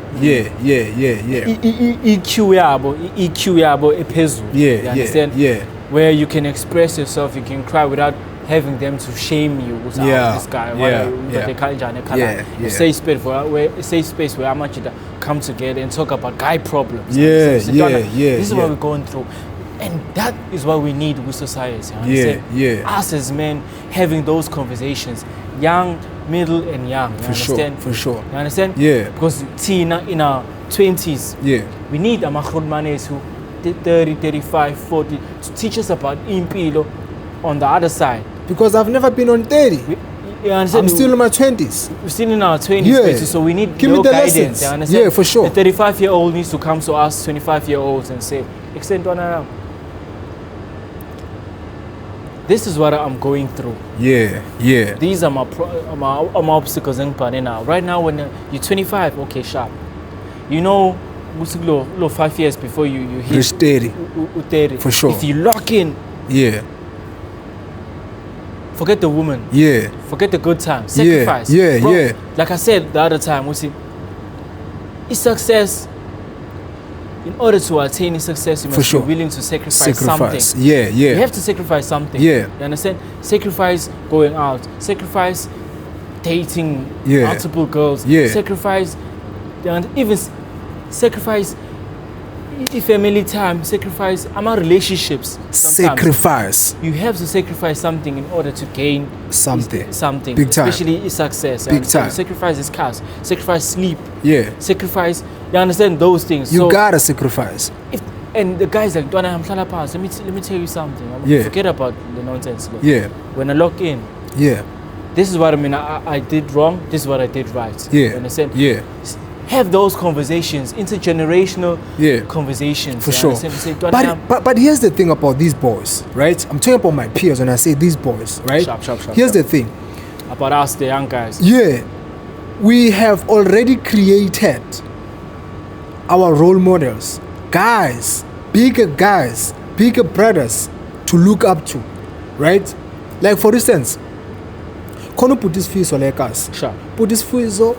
EQ yabo epezu. Yeah. You understand? Yeah. Where you can express yourself, you can cry without having them to shame you. This guy. Safe space where I'm actually come together and talk about guy problems. This is what we're going through. And that is what we need with society. Us as men having those conversations, young, middle, and young. For sure. You understand? Yeah. Because in our 20s, we need amakhudmanes who 30, 35, 40 to teach us about impilo on the other side. Because I've never been on 30. I'm still in my 20s. We're still in our 20s, so we need Give me the guidance. Lessons. Yeah, for sure. The 35-year-old needs to come to us 25-year-olds and say, extend one around. This is what I'm going through. Yeah. These are my obstacles in now. Right now, when you're 25, okay, sharp. You know, 5 years before you hit 30. For sure. If you lock in, forget the woman. Forget the good times. Sacrifice. Bro, like I said the other time, we see, it's success. In order to attain success, you must be willing to sacrifice something. You have to sacrifice something. You understand? Sacrifice going out. Sacrifice dating multiple girls. Sacrifice, and even sacrifice family time. Sacrifice relationships. Sometimes. You have to sacrifice something in order to gain something. Big time. Especially success. Big time. Sacrifice is cars. Sacrifice sleep. Sacrifice. You understand those things. You gotta sacrifice. And the guys like, let me tell you something. Forget about the nonsense. Look. When I lock in, this is what I mean. I did wrong. This is what I did right. You understand? Have those conversations, intergenerational conversations. For sure. But here's the thing about these boys, right? I'm talking about my peers when I say these boys, right? Here's the thing. About us, the young guys. We have already created our role models, bigger brothers to look up to, right? Like for instance, Kono put this fiso like us. Put this fiso,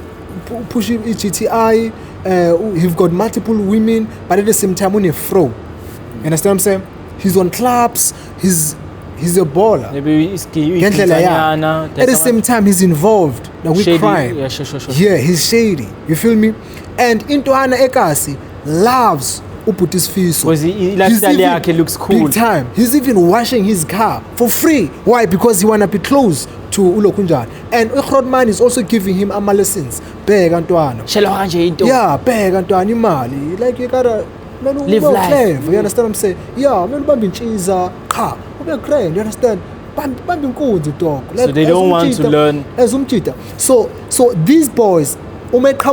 push GTI, he've got multiple women, but at the same time on a fro. You understand what I'm saying? He's on clubs, he's a baller. At the same time he's involved. Now we crying. Yeah, he's shady. You feel me? And into Ana Ekasi loves Uputis Fiso. Because he looks cool. Big time. He's even washing his car for free. Why? Because he wanna be close to Ulokunjan. And Ukrodman is also giving him lessons. Beg Antoine. Yeah, beg Antoine Mali. Like you gotta live life. You understand what I'm saying? Yeah, man cheese car. You understand? So they don't want to learn. So these boys, like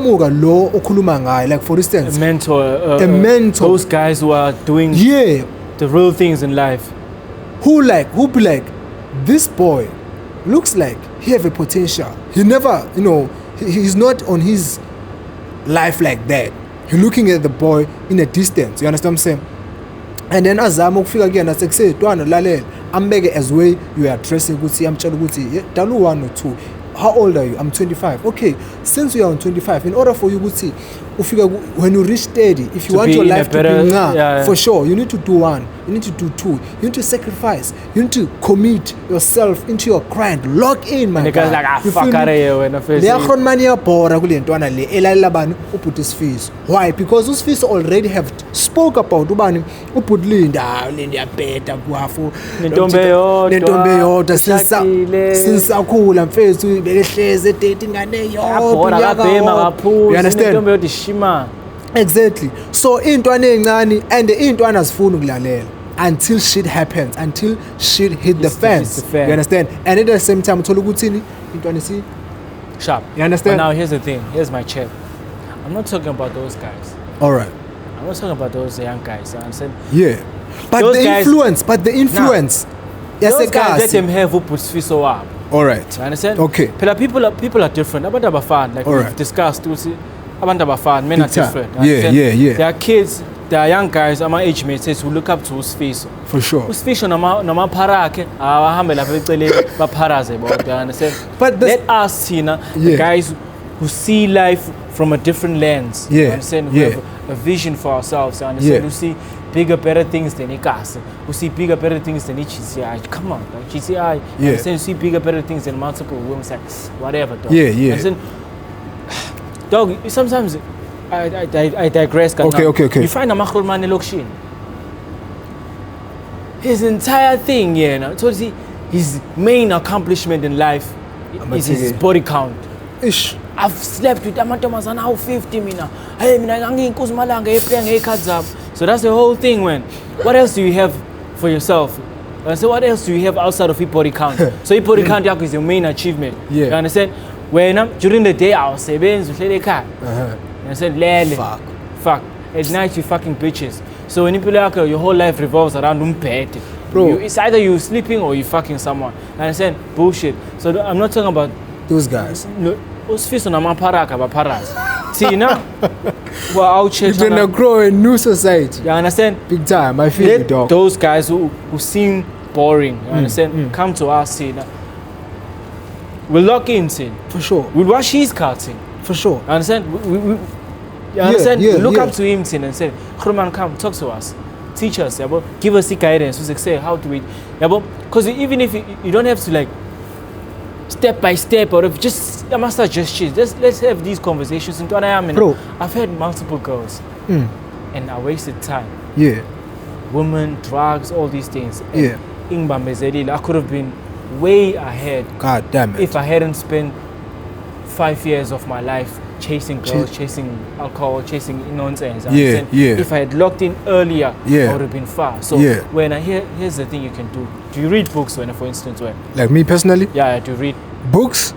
for instance, a mentor. Those guys who are doing the real things in life. Who be like, this boy looks like he have a potential. He never, he's not on his life like that. You're looking at the boy in a distance. You understand what I'm saying? And then as I'm again, as I say, I'm making as way you are dressing good. I'm trying to go 1 or 2. How old are you? I'm 25. Okay, since you are on 25, in order for you to see, when you reach 30, if you want your life to be for sure, you need to do one. You need to do 2. You need to sacrifice. You need to commit yourself into your grind. Lock in, man. And the guy's like, fuck out of here when I first Why? Because those fees already have spoke about Ubani uput Linda better guafu since akula mfethu behleze dating ngane you understand? Exactly. So intwana encane and intwana azifuna ukulalela until shit happens, until shit hit the fence. You understand? And at the same time uthola ukuthi intwana si sharp. You understand? But now here's the thing. Here's my check. I'm not talking about those guys. All right. I'm not talking about those young guys. You understand? Yeah. But those the influence. Yes, those guys let them have who puts fish so up. All right. You understand? Okay. People are different. About the fan, like we've discussed. About the fan, men are different. Yeah. There are kids, there are young guys, my age mates who look up to whose face. For sure. Whose face on my parake, but let us see the guys who see life from a different lens. Yeah. You understand? We have a vision for ourselves. You understand? Who see bigger, better things than ICAS. Who see bigger, better things than HCI. Come on, like GCI. You understand? Who see bigger, better things than multiple women's sex. Whatever. Dog. Yeah. You understand? Dog, sometimes I digress. Okay. You find a Mahrul man in his entire thing, his main accomplishment in life is his body count. Ish. I've slept with Amatomas now 50 mina. So that's the whole thing, man. What else do you have for yourself? So what else do you have outside of your body count? So your body count is your main achievement. Yeah. You understand? When during the day I was saying, I said, fuck. At night you fucking bitches. So when you play your whole life revolves around bro. It's either you sleeping or you fucking someone. And I said bullshit. So I'm not talking about those guys. No, those fish on my paras. See now, we're out here. You're gonna grow a new society. You understand? Big time. I feel it, dog. Those guys who seem boring. You understand? Come to us, see now. We'll lock in, see. For sure. We'll watch his cards, for sure. You understand? You understand? We look up to him and say, Khruman, come, talk to us. Teach us, give us the guidance. We say, how do we... Because even if you don't have to, like, step by step, or if just master gestures, let's have these conversations. Bro, I've had multiple girls, and I wasted time. Yeah. Women, drugs, all these things. Yeah. I could have been way ahead. God damn it. If I hadn't spent 5 years of my life chasing girls, chasing alcohol, chasing nonsense. Yeah. If I had locked in earlier, I would have been far. So when here's the thing you can do. Do you read books for instance? Like me personally? Yeah, do you read books?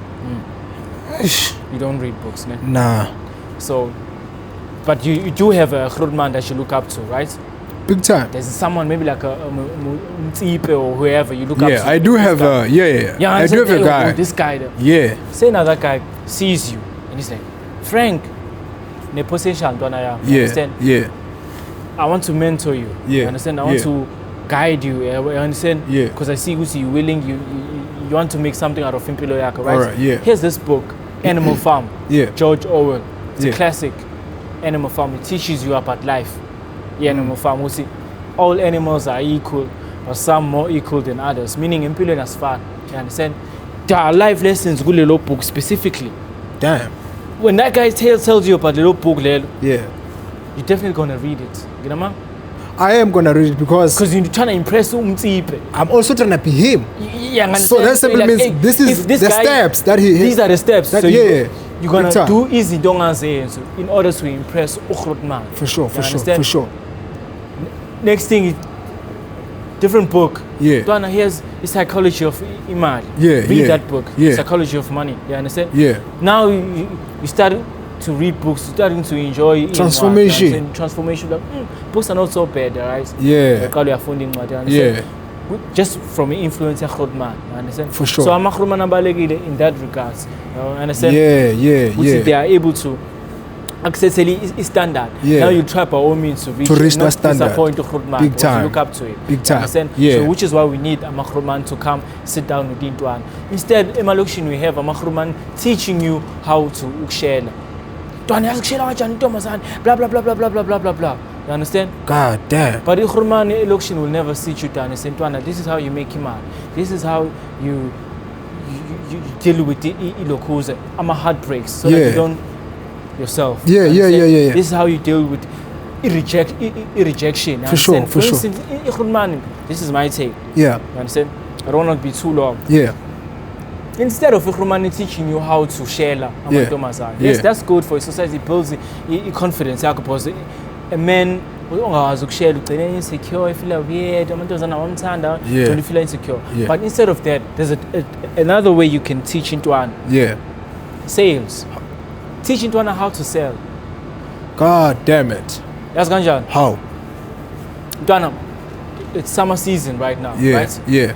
You don't read books, man. Nah. So, but you do have a Khruman that you look up to, right? Big time. There's someone maybe like a Mtipe or whoever you look up to. Yeah, I do have a I do have a guy. This guy. Yeah. Say another guy sees you and he's like, Frank, ne position don't I understand? Yeah. I want to mentor you. Yeah. Understand? I want to guide you. I understand? Yeah. Because I see you willing. You want to make something out of Impilo Yaka, right? All right. Yeah. Here's this book, Animal Farm. Yeah. George Orwell. It's a classic. Animal Farm. It teaches you about life. Animal Farm. We see all animals are equal, but some more equal than others. Meaning Impilo is far. You understand? There are life lessons in the book specifically. Damn. When that guy tells you about the little book, you're definitely gonna read it. You know, man? I am gonna read it because you're trying to impress Mtipe. I'm also trying to be him. Yeah, so that simply means this is the steps that he. These are the steps. That, so you're gonna do easy in order to impress Ukhrutman. For sure. Next thing is different book. Yeah. Here's the psychology of Iman. Read that book. Psychology of money. You understand? Yeah. Now you start to read books, starting to enjoy transformation. Transformation. Books are not so bad, right? Yeah. Just from influencer Khruman, you understand? For sure. So I'm a Khruman in that regards. You understand? Yeah. They are able to access is standard. Now you try by all means to reach that standard. Disappoint Khruman. Big time. To look up to it. Big time. Understand? Yeah. So which is why we need a Khruman to come sit down with Intuan. Instead, in Malukshin we have a Khruman teaching you how to share. Blah blah blah blah blah blah blah blah blah blah. You understand? God damn. But Ikhurmani election will never sit you down and say, this is how you make him out. This is how you deal with the ilokuza. I'm a heartbreaks so that you don't yourself. Yeah. This is how you deal with rejection. For sure. Instance, Ikhurmani, this is my take. Yeah. You understand? I don't want to be too long. Yeah. Instead of Ikhurmani teaching you how to share, yes, that's good for society. It builds confidence. Because a man ungakwazi ukushare ugcine insecure, I feel weird, amantombazana awamthanda, don't feel insecure. But instead of that, there's another way you can teach Ntwana. Sales. Teach Ntwana how to sell. God damn it. That's kanjani? How? Ntwana, it's summer season right now, right? Yeah.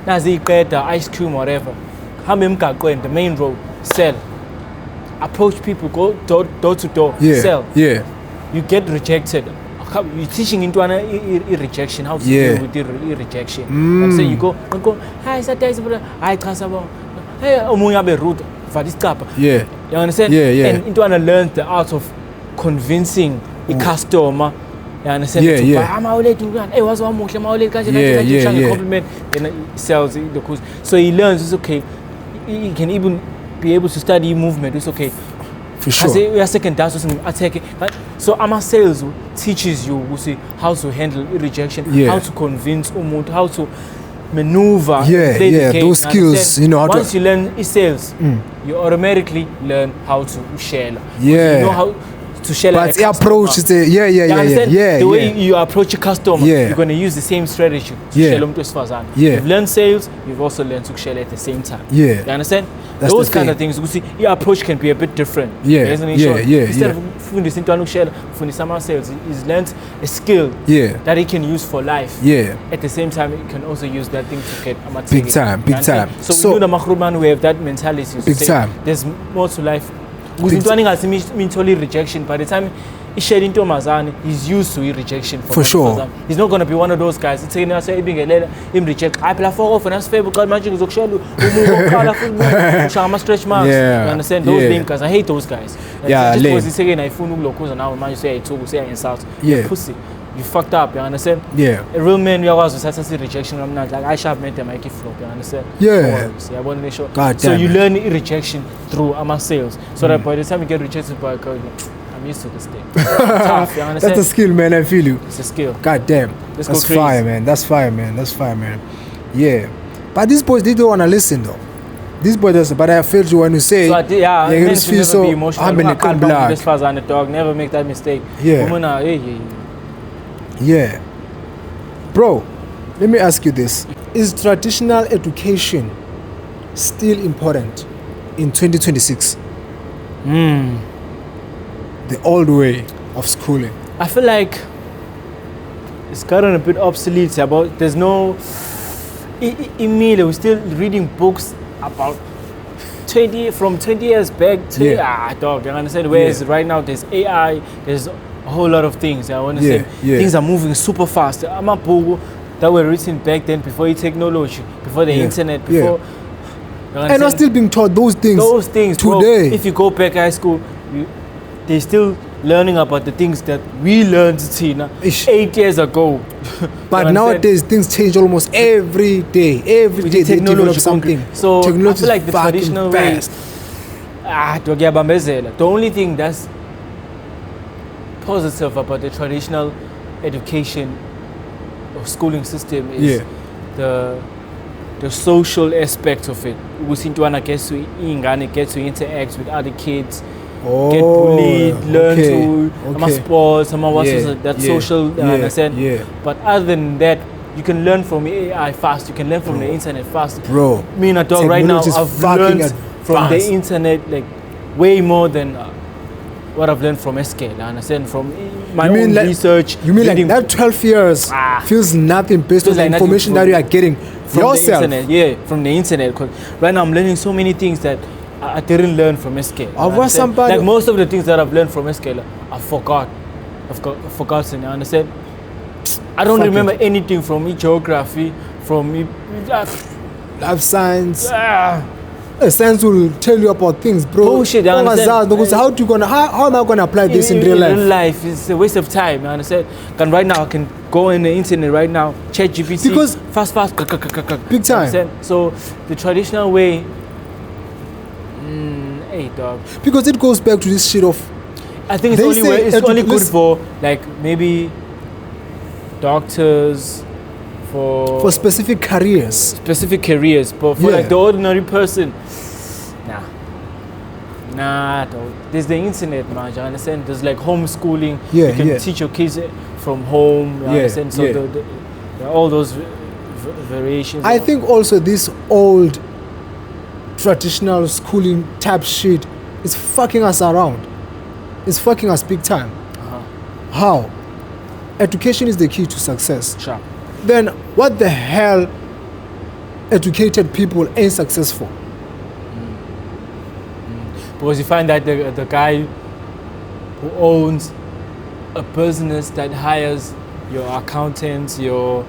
Nazi iqeda, ice cream, whatever. Hamba emgaqweni, the main road, sell. Approach people, go door to door, sell. Yeah. You get rejected. You're teaching Ntwana rejection, how to deal with rejection. And so you go, hi, hi, hey, omunye abe rude, yeah. You understand? Yeah. And Ntwana learns the art of convincing a customer. You understand? Hey, what's wrong? Compliment. Then he sells the course. So he learns it's okay. He can even be able to study movement. It's okay. For sure. I say we are second dance or something. I take it. So our sales teaches you how to handle rejection, how to convince umuntu, how to maneuver. Those skills. You know how once you learn sales, you automatically learn how to share. You know how to share. But the approach is the the way you approach a customer, you're going to use the same strategy to share them to Sfazan. You've learned sales, you've also learned to share at the same time. You understand? That's those kind of things. You see, your approach can be a bit different. Instead of funding someone sales, he's learned a skill that he can use for life. At the same time, he can also use that thing to get a big time. So we know the Makhruman way of that mentality. Big time. There's more to life. Mentally rejection. By the time he's sharing to Mazani, he's used to rejection. For sure. He's not going to be one of those guys. It's saying, him reject. I play for off and that's fair because magic is stretch marks. You understand? Those linkers. I hate those guys. Just because he's saying, I fool locals and now man you say I talk, say I insult. You're pussy. You fucked up, you understand? A real man, you always have rejection. I'm not like I should have made them make it flop, you understand? I want to make sure. So you learn rejection through our sales. So that by the time you get rejected by a girl, I'm used to this thing. Tough, you understand? That's a skill, man. I feel you. It's a skill. God damn. That's fire, man. That's fire, man. Yeah. But these boys, they don't want to listen, though. These boys doesn't. But I felt you when you say, men should never so be emotional. I'm in the black. This far on the dog. Never make that mistake. Yeah. Bro, let me ask you this. Is traditional education still important in 2026? The old way of schooling. I feel like it's gotten a bit obsolete. There's no... we're still reading books about 20 years back to dog, you understand? Whereas right now there's AI, there's a whole lot of things. I want to say things are moving super fast. I'm a book that were written back then before the technology, before the internet, before and are still being taught those things today. Bro, if you go back high school, they're still learning about the things that we learned 8 years ago. But nowadays things change almost every day. Every day they develop something. So technology I feel like the traditional fast. The only thing that's positive about the traditional education or schooling system is the social aspect of it. Ntwana gets to interact with other kids, get bullied, learn to sports, that social understand. But other than that, you can learn from AI fast. You can learn from the internet fast. Bro, me and a dog right now, I've learned from the internet like way more than what I've learned from SK. I understand from my own research. You mean like that 12 years feels nothing based on the information that you are getting from yourself? The internet, from the internet. Cause right now I'm learning so many things that I didn't learn from SK. Like most of the things that I've learned from SK, I forgot. I've forgotten. I understand. I don't remember anything from geography, from life science. Science will tell you about things, bro. Bullshit, I understand. How am I gonna apply this in real life? In real life, it's a waste of time. I understand. And right now, I can go in the internet right now, check GPT. Because fast, big time. So the traditional way, hey dog. Because it goes back to this shit of. I think it's only good for like maybe doctors. For specific careers. But for like the ordinary person, nah, there's the internet, man. You understand? There's like homeschooling. You can teach your kids from home. You understand? So there are all those variations. I think also this old traditional schooling type shit is fucking us around. It's fucking us big time. How? Education is the key to success. Sure. Then what the hell educated people ain't successful? Because you find that the guy who owns a business that hires your accountants, the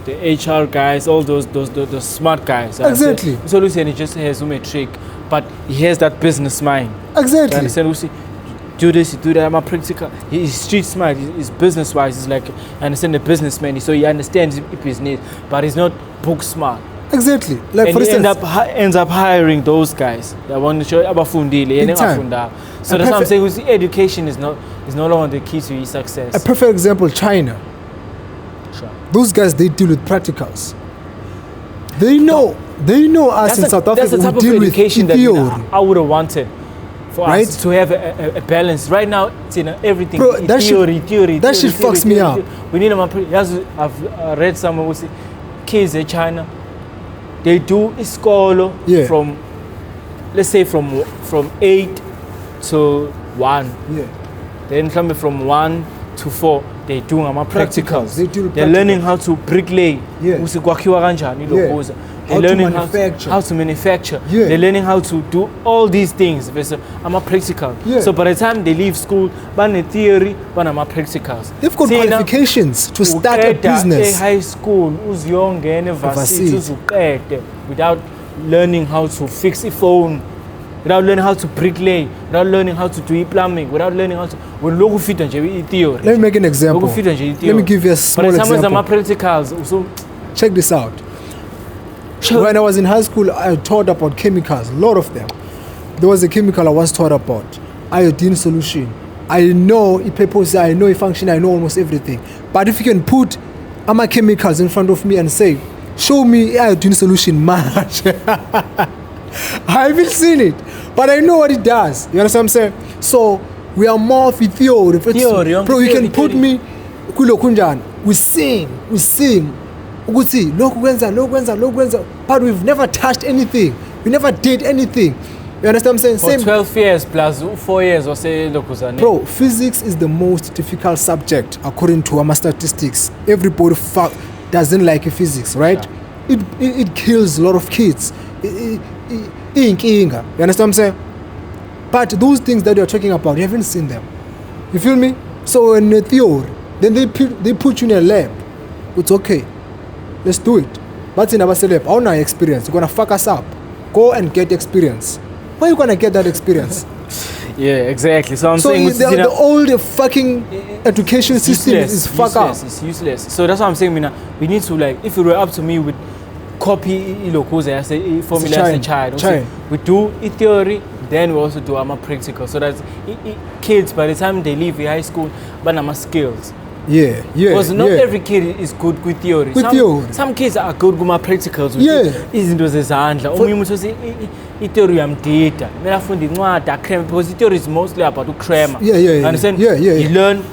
HR guys, all those smart guys. Exactly. So Lucian, he just has a trick, but he has that business mind. Exactly. You understand, Lucy? Do this, do that. I'm a practical. He's street smart. He's business wise. He's like, I understand the businessman. So he understands business, but he's not book smart. Exactly. Like and for instance, ends up hiring those guys that want to show abafundile. So that's what I'm saying. Education is no longer the key to his success. A perfect example: China. Sure. Those guys, they deal with practicals. They know us in South Africa. That's the type of education that I would have wanted. For us to have a balance. Right now, it's in everything. Bro, that theory. That shit fucks me up. We need I've read somewhere who say kids in China, they do iskolo from, let's say from 8 to 1. Yeah. Then coming from 1 to 4, they do practicals. They're learning how to bricklay. Yeah. They're learning how to manufacture. Yeah. They're learning how to do all these things. I'm a practical. Yeah. So by the time they leave school, I'm a theory, but I'm a practicals. They've got qualifications to start a business. High school, who's young, without learning how to fix a phone, without learning how to bricklay, without learning how to do plumbing, without learning how to. Let me make an example. Let me give you a small example. Check this out. When I was in high school, I taught about chemicals, a lot of them. There was a chemical I once taught about, iodine solution. I know it purpose, I know it function, I know almost everything. But if you can put my chemicals in front of me and say, show me iodine solution, man. I haven't seen it, but I know what it does. You understand what I'm saying? So we are more of a theory. Bro, you can put me, we sing. But we've never touched anything. We never did anything. You understand what I'm saying? For 12 years plus 4 years or say bro, physics is the most difficult subject according to our statistics. Everybody doesn't like physics, right? Yeah. It kills a lot of kids. You understand what I'm saying? But those things that you're talking about, you haven't seen them. You feel me? So in the theory, then they put you in a lab. It's okay. Let's do it. But in our celeb, our experience, you're gonna fuck us up. Go and get experience. Where are you gonna get that experience? Yeah, exactly. So I'm saying the old fucking education system is fuck up. It's useless. So that's what I'm saying. We need to, like, if it were up to me, would copy formula as a child. We do theory, then we also do practical. So that kids, by the time they leave high school, but skills. Yeah. Because not every kid is good with theory. Some kids are good with my practicals. Izinto zezandla. Omunye umuntu uthi theory yamdida. Mina afunda incwadi acram because theory is mostly about to cram. Yeah. Understand? Yeah. You learn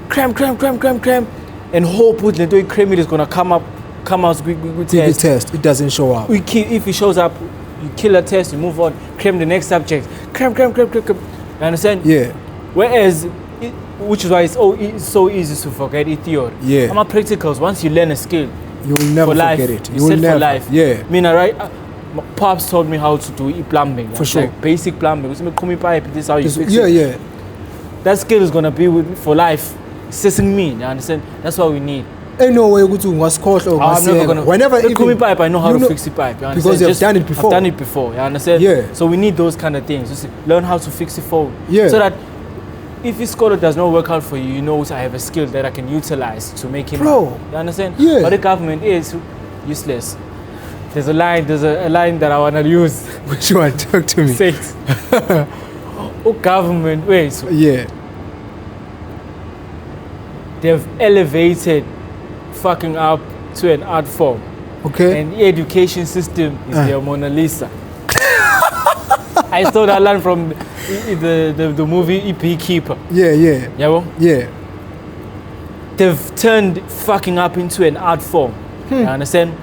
cram and hope with the cram is going to come out with test. It doesn't show up. If it shows up, you kill a test, you move on, cram the next subject. Cram. You understand? Yeah. Whereas which is why it's so easy to forget theory. Yeah. Practicals, once you learn a skill, you will never forget it. You will never. For life. Yeah. Right? Pops taught me how to do plumbing. For sure. Like basic plumbing. This is how you fix it. Yeah. That skill is gonna be with for life. Assessing me. You understand? That's what we need. Ain't no way to wasikhohlwa I'm never gonna. Whenever even pipe, I know how to fix the pipe. You because you've done it before. I've done it before. You understand? Yeah. So we need those kind of things. Just learn how to fix the phone. Yeah. So that if this scholar does not work out for you, you know I have a skill that I can utilize to make him. Bro. You understand? Yeah. But the government is useless. There's a line that I wanna use. Which one? Talk to me. Say it. Oh, government. Wait. So yeah. They've elevated fucking up to an art form. Okay. And the education system is their Mona Lisa. I stole that line from the movie Beekeeper. Yeah. Yeah, well? Yeah. They've turned fucking up into an art form. You understand?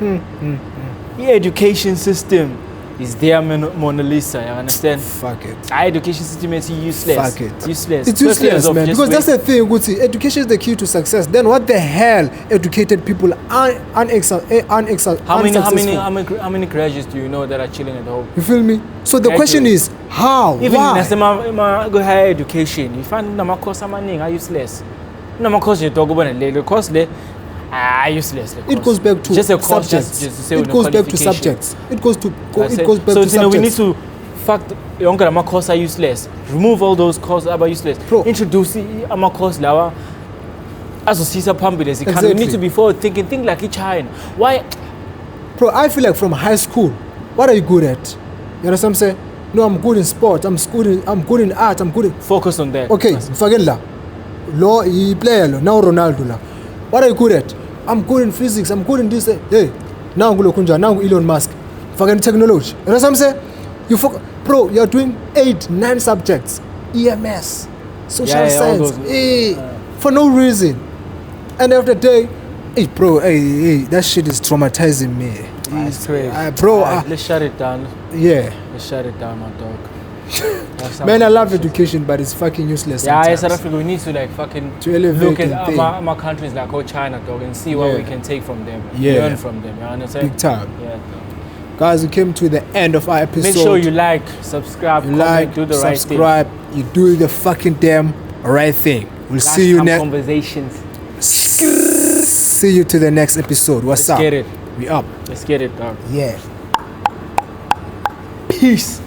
The education system is their Mona Lisa. You understand? Fuck it. Our education system is useless. Fuck it. Useless. It's useless, man. Because that's the thing. Education is the key to success. Then what the hell educated people are unsuccessful? How many graduates do you know that are chilling at home? You feel me? So the question is, how? Even why? Even go higher education, you find that course are useless. No course you talk about the course useless. It goes back to just a course, subjects. Just it goes back to subjects. It goes back to subjects. So we need to fact younger course are useless. Remove all those courses are useless. Bro. Introduce ama course lawa as a pumping as exactly. We need to be forward thinking, think like China. Why? Bro, I feel like from high school, what are you good at? You understand what I'm saying? No, I'm good in sport. I'm good in art. I'm good in... Focus on that. Okay, Fagella. Law, he play now Ronaldo. What are you good at? I'm good in physics. I'm good in this. Hey, now Kunja, now Elon Musk. Fucking technology. You know what I'm saying? Bro, you're doing 8-9 subjects. EMS, social science. For no reason. And after the day, hey, bro, that shit is traumatizing me. It's crazy. Bro, let's shut it down. Yeah. Let's shut it down, my dog. Man, I love education, but it's fucking useless. Yeah, in South Africa, we need to like fucking look at our countries like China, dog, and see what we can take from them, learn from them. You understand? Big time. Yeah. Guys, we came to the end of our episode. Make sure you like, subscribe, comment, do the right thing. You do the fucking damn right thing. We'll see you next. Conversations. See you to the next episode. What's up? Let's get it. We up. Let's get it, dog. Yeah. Peace.